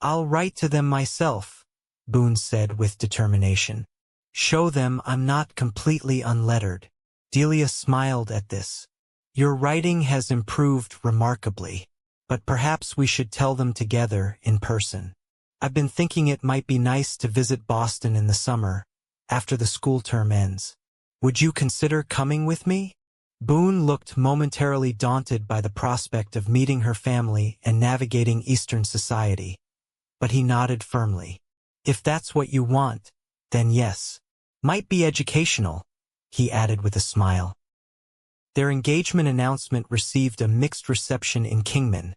S1: I'll write to them myself, Boone said with determination. Show them I'm not completely unlettered. Delia smiled at this. Your writing has improved remarkably, but perhaps we should tell them together in person. I've been thinking it might be nice to visit Boston in the summer, after the school term ends. Would you consider coming with me? Boone looked momentarily daunted by the prospect of meeting her family and navigating Eastern society, but he nodded firmly. If that's what you want, then yes. Might be educational, he added with a smile. Their engagement announcement received a mixed reception in Kingman,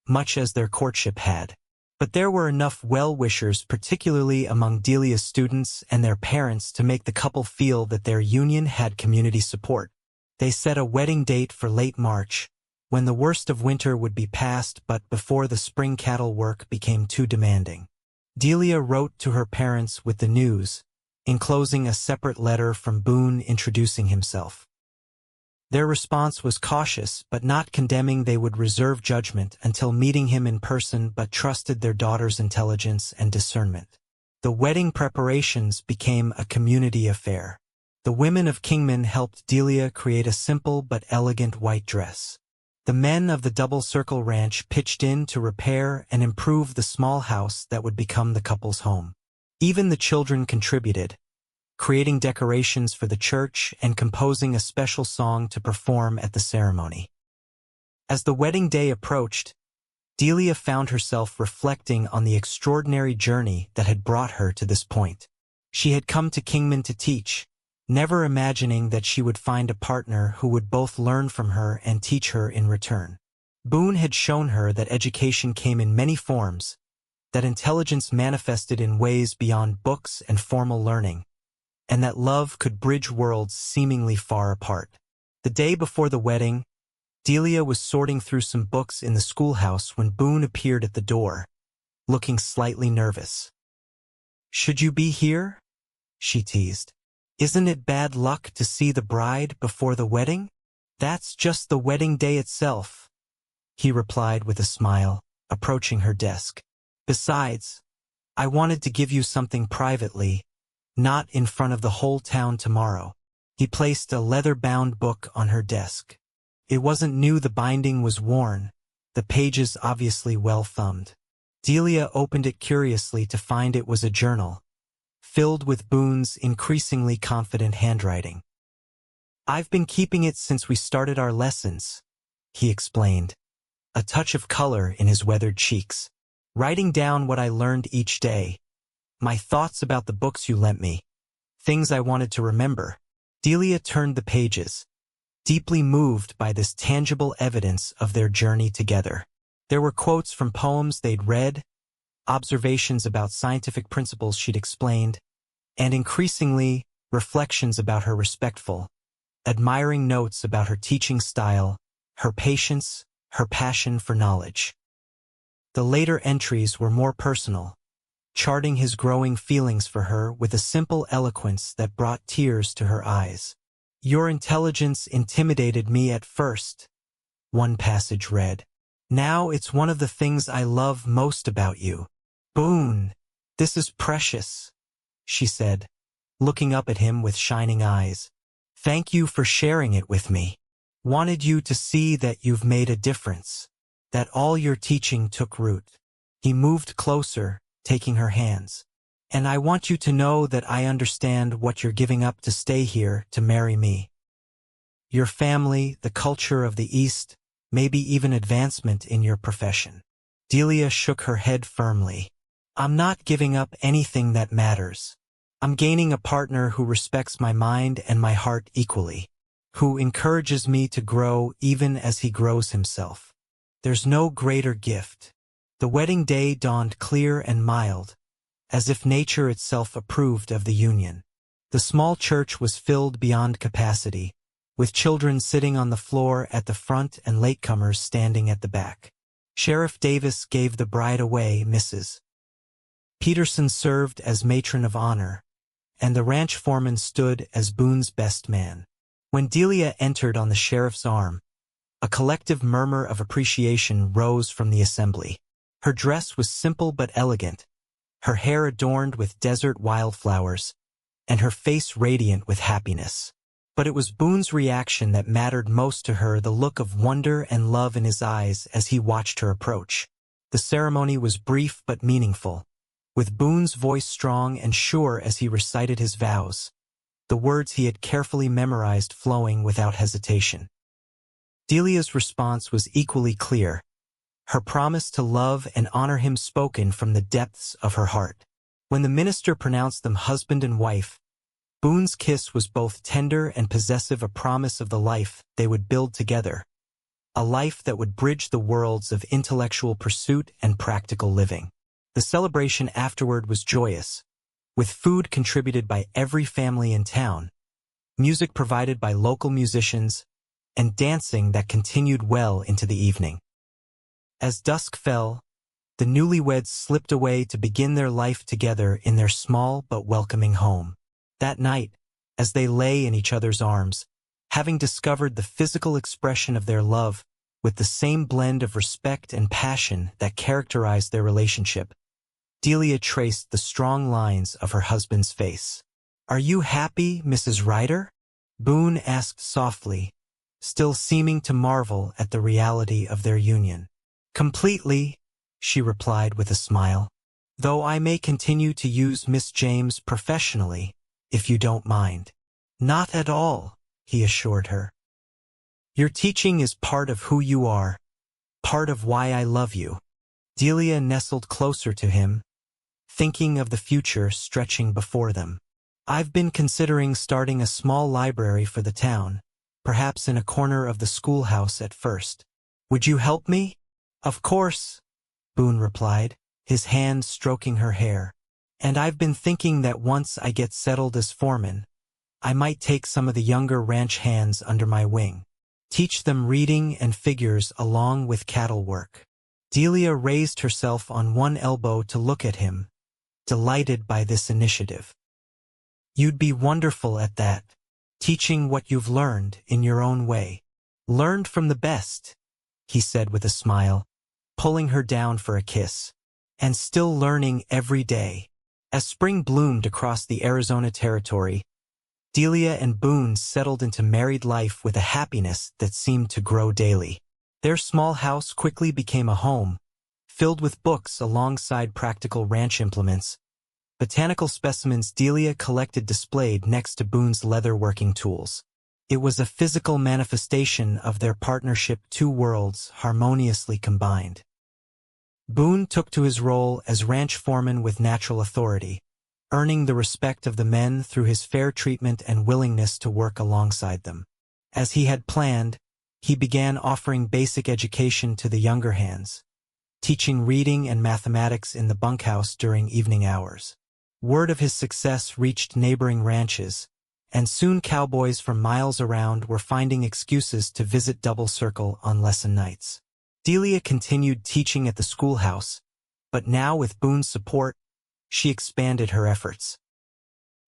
S1: much as their courtship had. But there were enough well-wishers, particularly among Delia's students and their parents, to make the couple feel that their union had community support. They set a wedding date for late March, when the worst of winter would be past but before the spring cattle work became too demanding. Delia wrote to her parents with the news, enclosing a separate letter from Boone introducing himself. Their response was cautious but not condemning. They would reserve judgment until meeting him in person, but trusted their daughter's intelligence and discernment. The wedding preparations became a community affair. The women of Kingman helped Delia create a simple but elegant white dress. The men of the Double Circle Ranch pitched in to repair and improve the small house that would become the couple's home. Even the children contributed, creating decorations for the church and composing a special song to perform at the ceremony. As the wedding day approached, Delia found herself reflecting on the extraordinary journey that had brought her to this point. She had come to Kingman to teach, never imagining that she would find a partner who would both learn from her and teach her in return. Boone had shown her that education came in many forms, that intelligence manifested in ways beyond books and formal learning, and that love could bridge worlds seemingly far apart. The day before the wedding, Delia was sorting through some books in the schoolhouse when Boone appeared at the door, looking slightly nervous. "Should you be here?" she teased. "Isn't it bad luck to see the bride before the wedding?" "That's just the wedding day itself," he replied with a smile, approaching her desk. "Besides, I wanted to give you something privately, not in front of the whole town tomorrow." He placed a leather-bound book on her desk. It wasn't new, the binding was worn, the pages obviously well thumbed. Delia opened it curiously to find it was a journal, filled with Boone's increasingly confident handwriting. I've been keeping it since we started our lessons, he explained, a touch of color in his weathered cheeks. Writing down what I learned each day, my thoughts about the books you lent me, things I wanted to remember. Delia turned the pages, deeply moved by this tangible evidence of their journey together. There were quotes from poems they'd read, observations about scientific principles she'd explained, and increasingly, reflections about her respectful, admiring notes about her teaching style, her patience, her passion for knowledge. The later entries were more personal, charting his growing feelings for her with a simple eloquence that brought tears to her eyes. Your intelligence intimidated me at first, one passage read. Now it's one of the things I love most about you. Boone, this is precious, she said, looking up at him with shining eyes. Thank you for sharing it with me. Wanted you to see that you've made a difference, that all your teaching took root. He moved closer, taking her hands. And I want you to know that I understand what you're giving up to stay here to marry me. Your family, the culture of the East, maybe even advancement in your profession. Delia shook her head firmly. I'm not giving up anything that matters. I'm gaining a partner who respects my mind and my heart equally, who encourages me to grow even as he grows himself. There's no greater gift. The wedding day dawned clear and mild, as if nature itself approved of the union. The small church was filled beyond capacity, with children sitting on the floor at the front and latecomers standing at the back. Sheriff Davis gave the bride away, Mrs. Peterson served as matron of honor, and the ranch foreman stood as Boone's best man. When Delia entered on the sheriff's arm, a collective murmur of appreciation rose from the assembly. Her dress was simple but elegant, her hair adorned with desert wildflowers, and her face radiant with happiness. But it was Boone's reaction that mattered most to her, the look of wonder and love in his eyes as he watched her approach. The ceremony was brief but meaningful, with Boone's voice strong and sure as he recited his vows, the words he had carefully memorized flowing without hesitation. Delia's response was equally clear, her promise to love and honor him spoken from the depths of her heart. When the minister pronounced them husband and wife, Boone's kiss was both tender and possessive, a promise of the life they would build together, a life that would bridge the worlds of intellectual pursuit and practical living. The celebration afterward was joyous, with food contributed by every family in town, music provided by local musicians, and dancing that continued well into the evening. As dusk fell, the newlyweds slipped away to begin their life together in their small but welcoming home. That night, as they lay in each other's arms, having discovered the physical expression of their love with the same blend of respect and passion that characterized their relationship, Delia traced the strong lines of her husband's face. "Are you happy, Mrs. Ryder?" Boone asked softly, still seeming to marvel at the reality of their union. "Completely," she replied with a smile, "though I may continue to use Miss James professionally, if you don't mind." "Not at all," he assured her. "Your teaching is part of who you are, part of why I love you." Delia nestled closer to him, thinking of the future stretching before them. "I've been considering starting a small library for the town, perhaps in a corner of the schoolhouse at first. Would you help me?" "Of course," Boone replied, his hand stroking her hair. "And I've been thinking that once I get settled as foreman, I might take some of the younger ranch hands under my wing, teach them reading and figures along with cattle work." Delia raised herself on one elbow to look at him, delighted by this initiative. "You'd be wonderful at that, teaching what you've learned in your own way. Learned from the best," he said with a smile, pulling her down for a kiss. "And still learning every day." As spring bloomed across the Arizona territory, Delia and Boone settled into married life with a happiness that seemed to grow daily. Their small house quickly became a home, filled with books alongside practical ranch implements. Botanical specimens Delia collected displayed next to Boone's leather working tools. It was a physical manifestation of their partnership, two worlds harmoniously combined. Boone took to his role as ranch foreman with natural authority, earning the respect of the men through his fair treatment and willingness to work alongside them. As he had planned, he began offering basic education to the younger hands, teaching reading and mathematics in the bunkhouse during evening hours. Word of his success reached neighboring ranches, and soon cowboys from miles around were finding excuses to visit Double Circle on lesson nights. Delia continued teaching at the schoolhouse, but now with Boone's support, she expanded her efforts.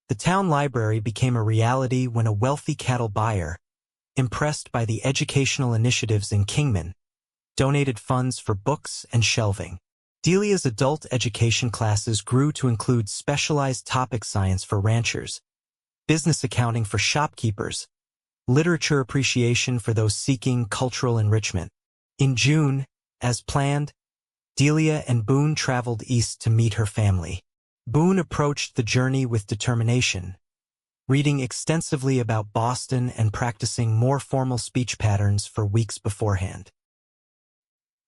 S1: The town library became a reality when a wealthy cattle buyer, impressed by the educational initiatives in Kingman, donated funds for books and shelving. Delia's adult education classes grew to include specialized topic science for ranchers, business accounting for shopkeepers, literature appreciation for those seeking cultural enrichment. In June, as planned, Delia and Boone traveled east to meet her family. Boone approached the journey with determination, reading extensively about Boston and practicing more formal speech patterns for weeks beforehand.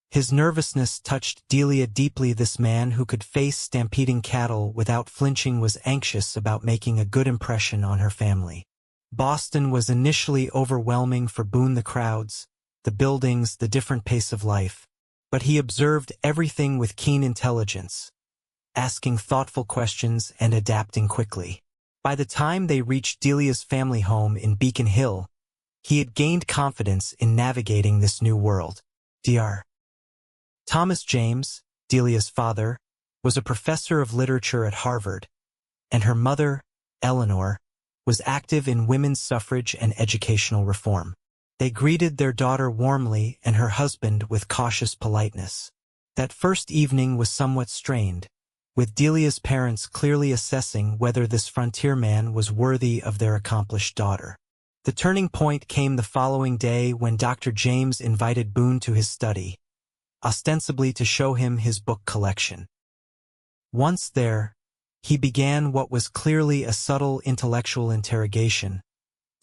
S1: His nervousness touched Delia deeply. This man who could face stampeding cattle without flinching was anxious about making a good impression on her family. Boston was initially overwhelming for Boone, the crowds, the buildings, the different pace of life, but he observed everything with keen intelligence, asking thoughtful questions and adapting quickly. By the time they reached Delia's family home in Beacon Hill, he had gained confidence in navigating this new world. Dr. Thomas James, Delia's father, was a professor of literature at Harvard, and her mother, Eleanor, was active in women's suffrage and educational reform. They greeted their daughter warmly and her husband with cautious politeness. That first evening was somewhat strained, with Delia's parents clearly assessing whether this frontierman was worthy of their accomplished daughter. The turning point came the following day when Dr. James invited Boone to his study, ostensibly to show him his book collection. Once there, he began what was clearly a subtle intellectual interrogation,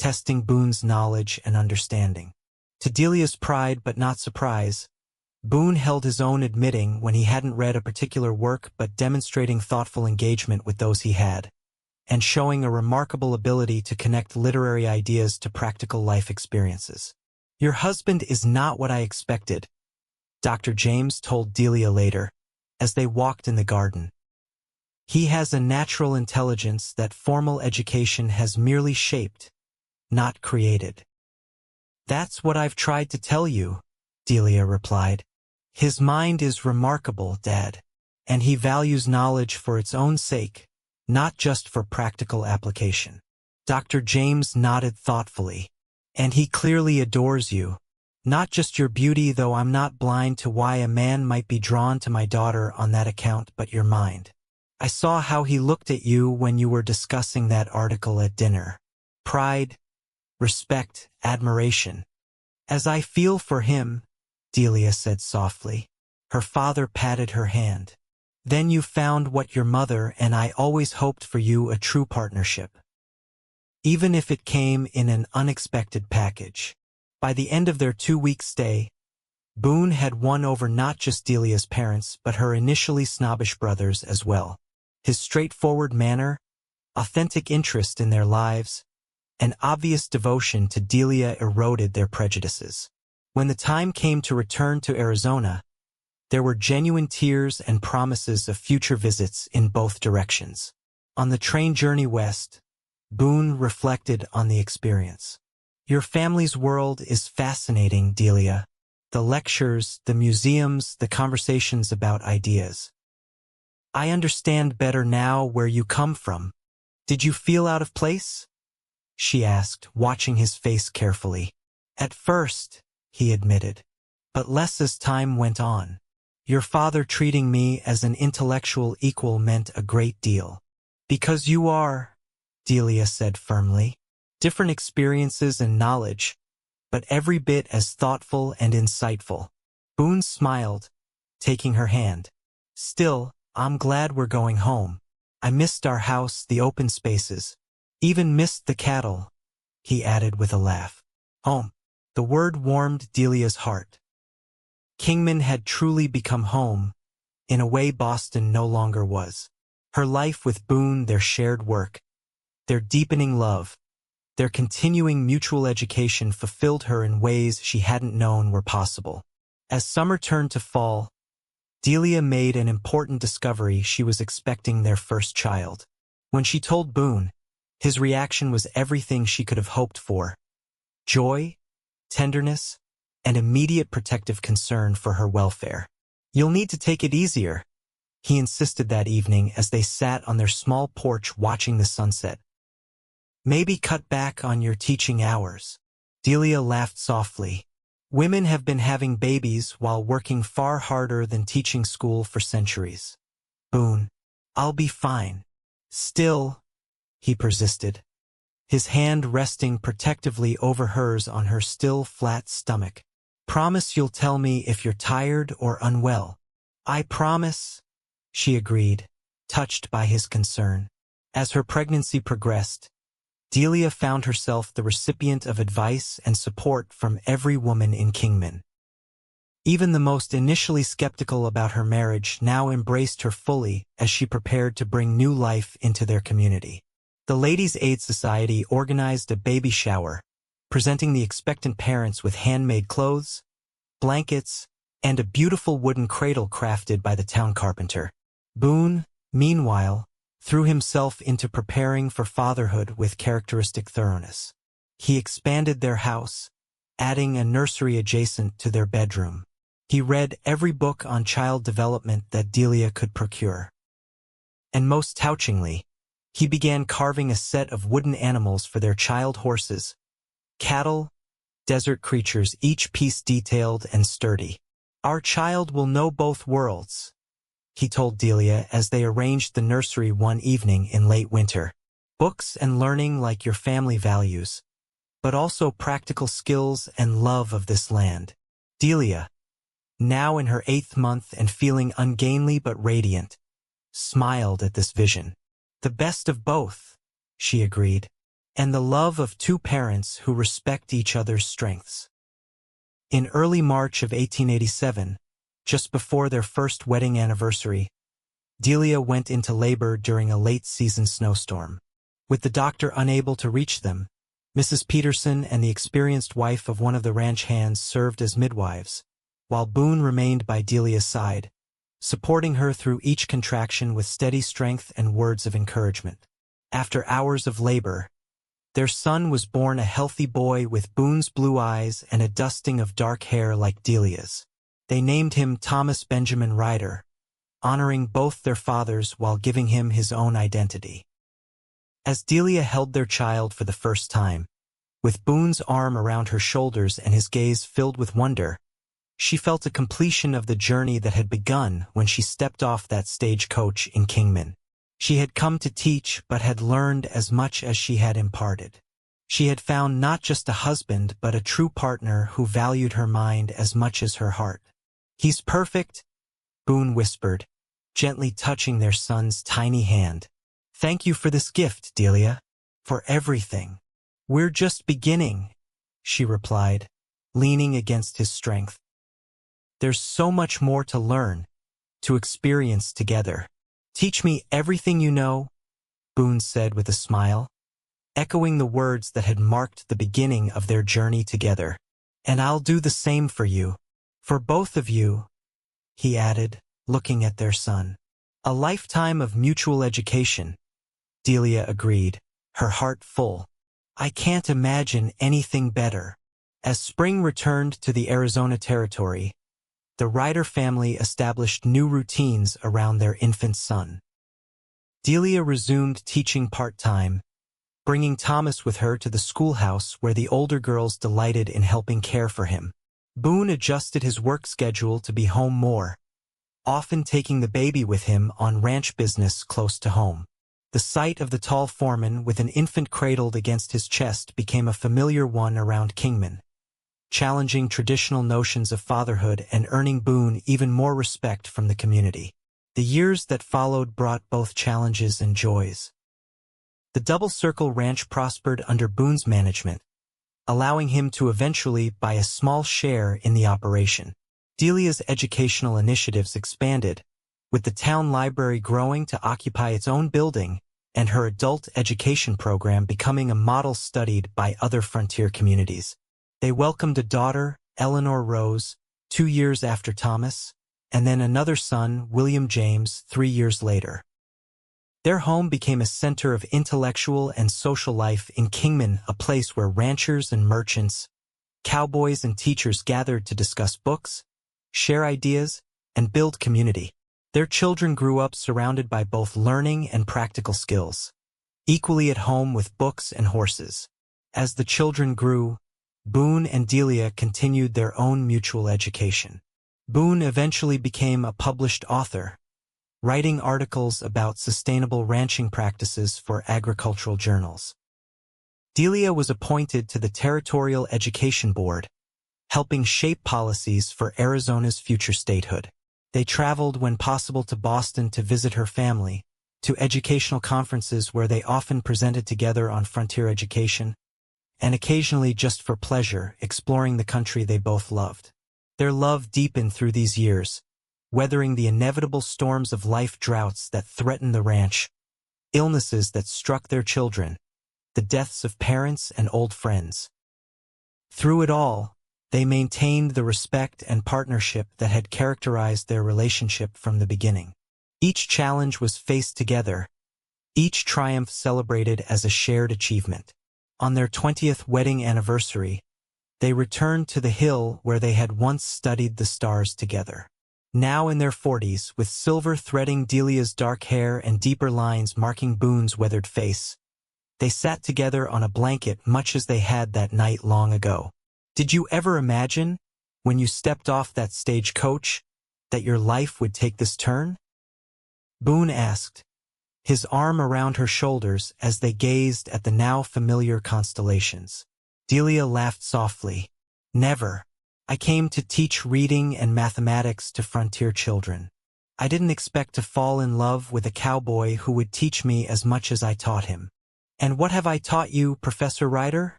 S1: testing Boone's knowledge and understanding. To Delia's pride but not surprise, Boone held his own, admitting when he hadn't read a particular work but demonstrating thoughtful engagement with those he had, and showing a remarkable ability to connect literary ideas to practical life experiences. "Your husband is not what I expected," Dr. James told Delia later, as they walked in the garden. "He has a natural intelligence that formal education has merely shaped, not created." "That's what I've tried to tell you," Delia replied. "His mind is remarkable, Dad, and he values knowledge for its own sake, not just for practical application." Dr. James nodded thoughtfully. "And he clearly adores you. Not just your beauty, though I'm not blind to why a man might be drawn to my daughter on that account, but your mind. I saw how he looked at you when you were discussing that article at dinner. Pride, respect, admiration. As I feel for him," Delia said softly. Her father patted her hand. "Then you found what your mother and I always hoped for you, a true partnership. Even if it came in an unexpected package." By the end of their 2-week stay, Boone had won over not just Delia's parents but her initially snobbish brothers as well. His straightforward manner, authentic interest in their lives, and obvious devotion to Delia eroded their prejudices. When the time came to return to Arizona, there were genuine tears and promises of future visits in both directions. On the train journey west, Boone reflected on the experience. "Your family's world is fascinating, Delia. The lectures, the museums, the conversations about ideas. I understand better now where you come from. Did you feel out of place?" she asked, watching his face carefully. "At first," he admitted, "but less as time went on. Your father treating me as an intellectual equal meant a great deal." "Because you are," Delia said firmly. "Different experiences and knowledge, but every bit as thoughtful and insightful." Boone smiled, taking her hand. "Still, I'm glad we're going home. I missed our house, the open spaces, even missed the cattle. he added with a laugh. Home. The word warmed Delia's heart. Kingman had truly become home, in a way Boston no longer was. Her life with Boone, their shared work, their deepening love, their continuing mutual education fulfilled her in ways she hadn't known were possible. As summer turned to fall, Delia made an important discovery: she was expecting their first child. When she told Boone, his reaction was everything she could have hoped for: joy, tenderness, and immediate protective concern for her welfare. "You'll need to take it easier," he insisted that evening as they sat on their small porch watching the sunset. "Maybe cut back on your teaching hours." Delia laughed softly. "Women have been having babies while working far harder than teaching school for centuries." "Boone, I'll be fine." "Still," he persisted, his hand resting protectively over hers on her still flat stomach. "Promise you'll tell me if you're tired or unwell." "I promise," she agreed, touched by his concern. As her pregnancy progressed, Delia found herself the recipient of advice and support from every woman in Kingman. Even the most initially skeptical about her marriage now embraced her fully as she prepared to bring new life into their community. The Ladies' Aid Society organized a baby shower, presenting the expectant parents with handmade clothes, blankets, and a beautiful wooden cradle crafted by the town carpenter. Boone, meanwhile, threw himself into preparing for fatherhood with characteristic thoroughness. He expanded their house, adding a nursery adjacent to their bedroom. He read every book on child development that Delia could procure. And most touchingly, he began carving a set of wooden animals for their child: horses, cattle, desert creatures, each piece detailed and sturdy. "Our child will know both worlds," he told Delia as they arranged the nursery one evening in late winter. "Books and learning like your family values, but also practical skills and love of this land." Delia, now in her 8th month and feeling ungainly but radiant, smiled at this vision. "The best of both," she agreed, "and the love of two parents who respect each other's strengths." In early March of 1887, just before their first wedding anniversary, Delia went into labor during a late-season snowstorm. With the doctor unable to reach them, Mrs. Peterson and the experienced wife of one of the ranch hands served as midwives, while Boone remained by Delia's side, supporting her through each contraction with steady strength and words of encouragement. After hours of labor, their son was born, a healthy boy with Boone's blue eyes and a dusting of dark hair like Delia's. They named him Thomas Benjamin Ryder, honoring both their fathers while giving him his own identity. As Delia held their child for the first time, with Boone's arm around her shoulders and his gaze filled with wonder, she felt a completion of the journey that had begun when she stepped off that stagecoach in Kingman. She had come to teach but had learned as much as she had imparted. She had found not just a husband but a true partner who valued her mind as much as her heart. "He's perfect," Boone whispered, gently touching their son's tiny hand. "Thank you for this gift, Delia. For everything." "We're just beginning," she replied, leaning against his strength. "There's so much more to learn, to experience together." "Teach me everything you know," Boone said with a smile, echoing the words that had marked the beginning of their journey together. "And I'll do the same for you. For both of you," he added, looking at their son. "A lifetime of mutual education," Delia agreed, her heart full. "I can't imagine anything better." As spring returned to the Arizona territory, the Ryder family established new routines around their infant son. Delia resumed teaching part-time, bringing Thomas with her to the schoolhouse where the older girls delighted in helping care for him. Boone adjusted his work schedule to be home more, often taking the baby with him on ranch business close to home. The sight of the tall foreman with an infant cradled against his chest became a familiar one around Kingman, challenging traditional notions of fatherhood and earning Boone even more respect from the community. The years that followed brought both challenges and joys. The Double Circle Ranch prospered under Boone's management, allowing him to eventually buy a small share in the operation. Delia's educational initiatives expanded, with the town library growing to occupy its own building and her adult education program becoming a model studied by other frontier communities. They welcomed a daughter, Eleanor Rose, 2 years after Thomas, and then another son, William James, 3 years later. Their home became a center of intellectual and social life in Kingman, a place where ranchers and merchants, cowboys and teachers gathered to discuss books, share ideas, and build community. Their children grew up surrounded by both learning and practical skills, equally at home with books and horses. As the children grew, Boone and Delia continued their own mutual education. Boone eventually became a published author, writing articles about sustainable ranching practices for agricultural journals. Delia was appointed to the Territorial Education Board, helping shape policies for Arizona's future statehood. They traveled when possible to Boston to visit her family, to educational conferences where they often presented together on frontier education, and occasionally just for pleasure, exploring the country they both loved. Their love deepened through these years, weathering the inevitable storms of life, droughts that threatened the ranch, illnesses that struck their children, the deaths of parents and old friends. Through it all, they maintained the respect and partnership that had characterized their relationship from the beginning. Each challenge was faced together, each triumph celebrated as a shared achievement. On their 20th wedding anniversary, they returned to the hill where they had once studied the stars together. Now in their 40s, with silver threading Delia's dark hair and deeper lines marking Boone's weathered face, they sat together on a blanket much as they had that night long ago. Did you ever imagine, when you stepped off that stagecoach, that your life would take this turn? Boone asked, his arm around her shoulders as they gazed at the now familiar constellations. Delia laughed softly. Never. I came to teach reading and mathematics to frontier children. I didn't expect to fall in love with a cowboy who would teach me as much as I taught him. And what have I taught you, Professor Ryder?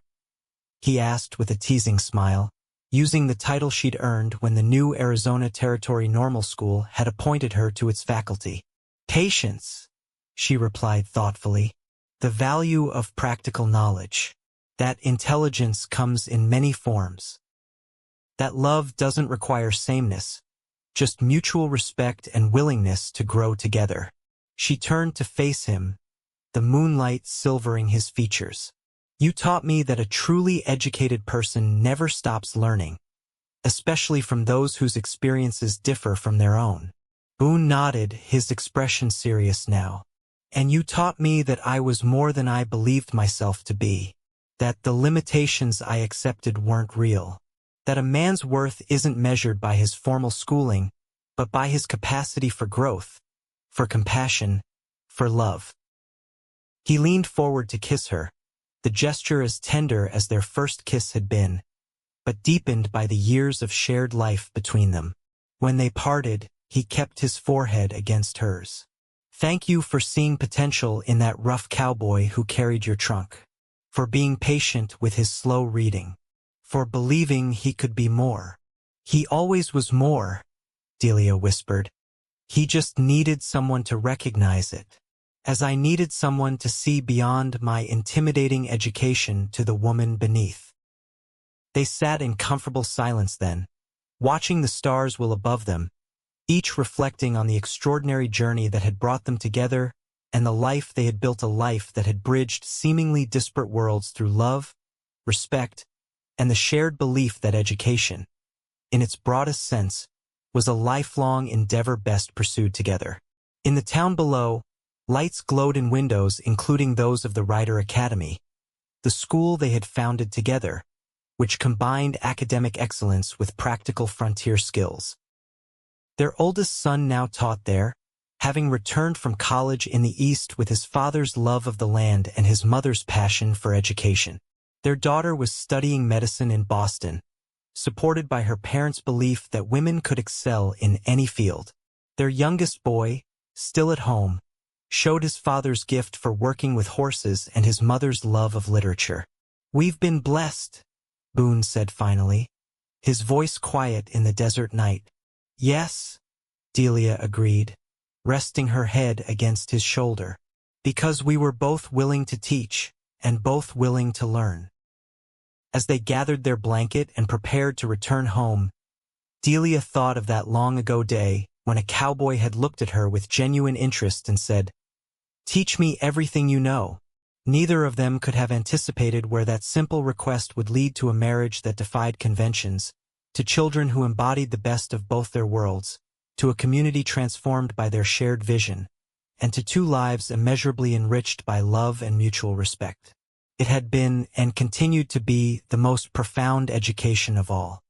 S1: He asked with a teasing smile, using the title she'd earned when the new Arizona Territory Normal School had appointed her to its faculty. Patience, she replied thoughtfully. The value of practical knowledge. That intelligence comes in many forms. That love doesn't require sameness, just mutual respect and willingness to grow together. She turned to face him, the moonlight silvering his features. You taught me that a truly educated person never stops learning, especially from those whose experiences differ from their own. Boone nodded, his expression serious now. And you taught me that I was more than I believed myself to be, that the limitations I accepted weren't real. That a man's worth isn't measured by his formal schooling, but by his capacity for growth, for compassion, for love. He leaned forward to kiss her, the gesture as tender as their first kiss had been, but deepened by the years of shared life between them. When they parted, he kept his forehead against hers. Thank you for seeing potential in that rough cowboy who carried your trunk, for being patient with his slow reading, for believing he could be more. He always was more, Delia whispered. He just needed someone to recognize it, as I needed someone to see beyond my intimidating education to the woman beneath. They sat in comfortable silence then, watching the stars well above them, each reflecting on the extraordinary journey that had brought them together and the life they had built, a life that had bridged seemingly disparate worlds through love, respect, and the shared belief that education, in its broadest sense, was a lifelong endeavor best pursued together. In the town below, lights glowed in windows, including those of the Ryder Academy, the school they had founded together, which combined academic excellence with practical frontier skills. Their oldest son now taught there, having returned from college in the East with his father's love of the land and his mother's passion for education. Their daughter was studying medicine in Boston, supported by her parents' belief that women could excel in any field. Their youngest boy, still at home, showed his father's gift for working with horses and his mother's love of literature. "We've been blessed," Boone said finally, his voice quiet in the desert night. "Yes," Delia agreed, resting her head against his shoulder, "because we were both willing to teach and both willing to learn." As they gathered their blanket and prepared to return home, Delia thought of that long-ago day when a cowboy had looked at her with genuine interest and said, "Teach me everything you know." Neither of them could have anticipated where that simple request would lead to a marriage that defied conventions, to children who embodied the best of both their worlds, to a community transformed by their shared vision, and to two lives immeasurably enriched by love and mutual respect. It had been, and continued to be, the most profound education of all.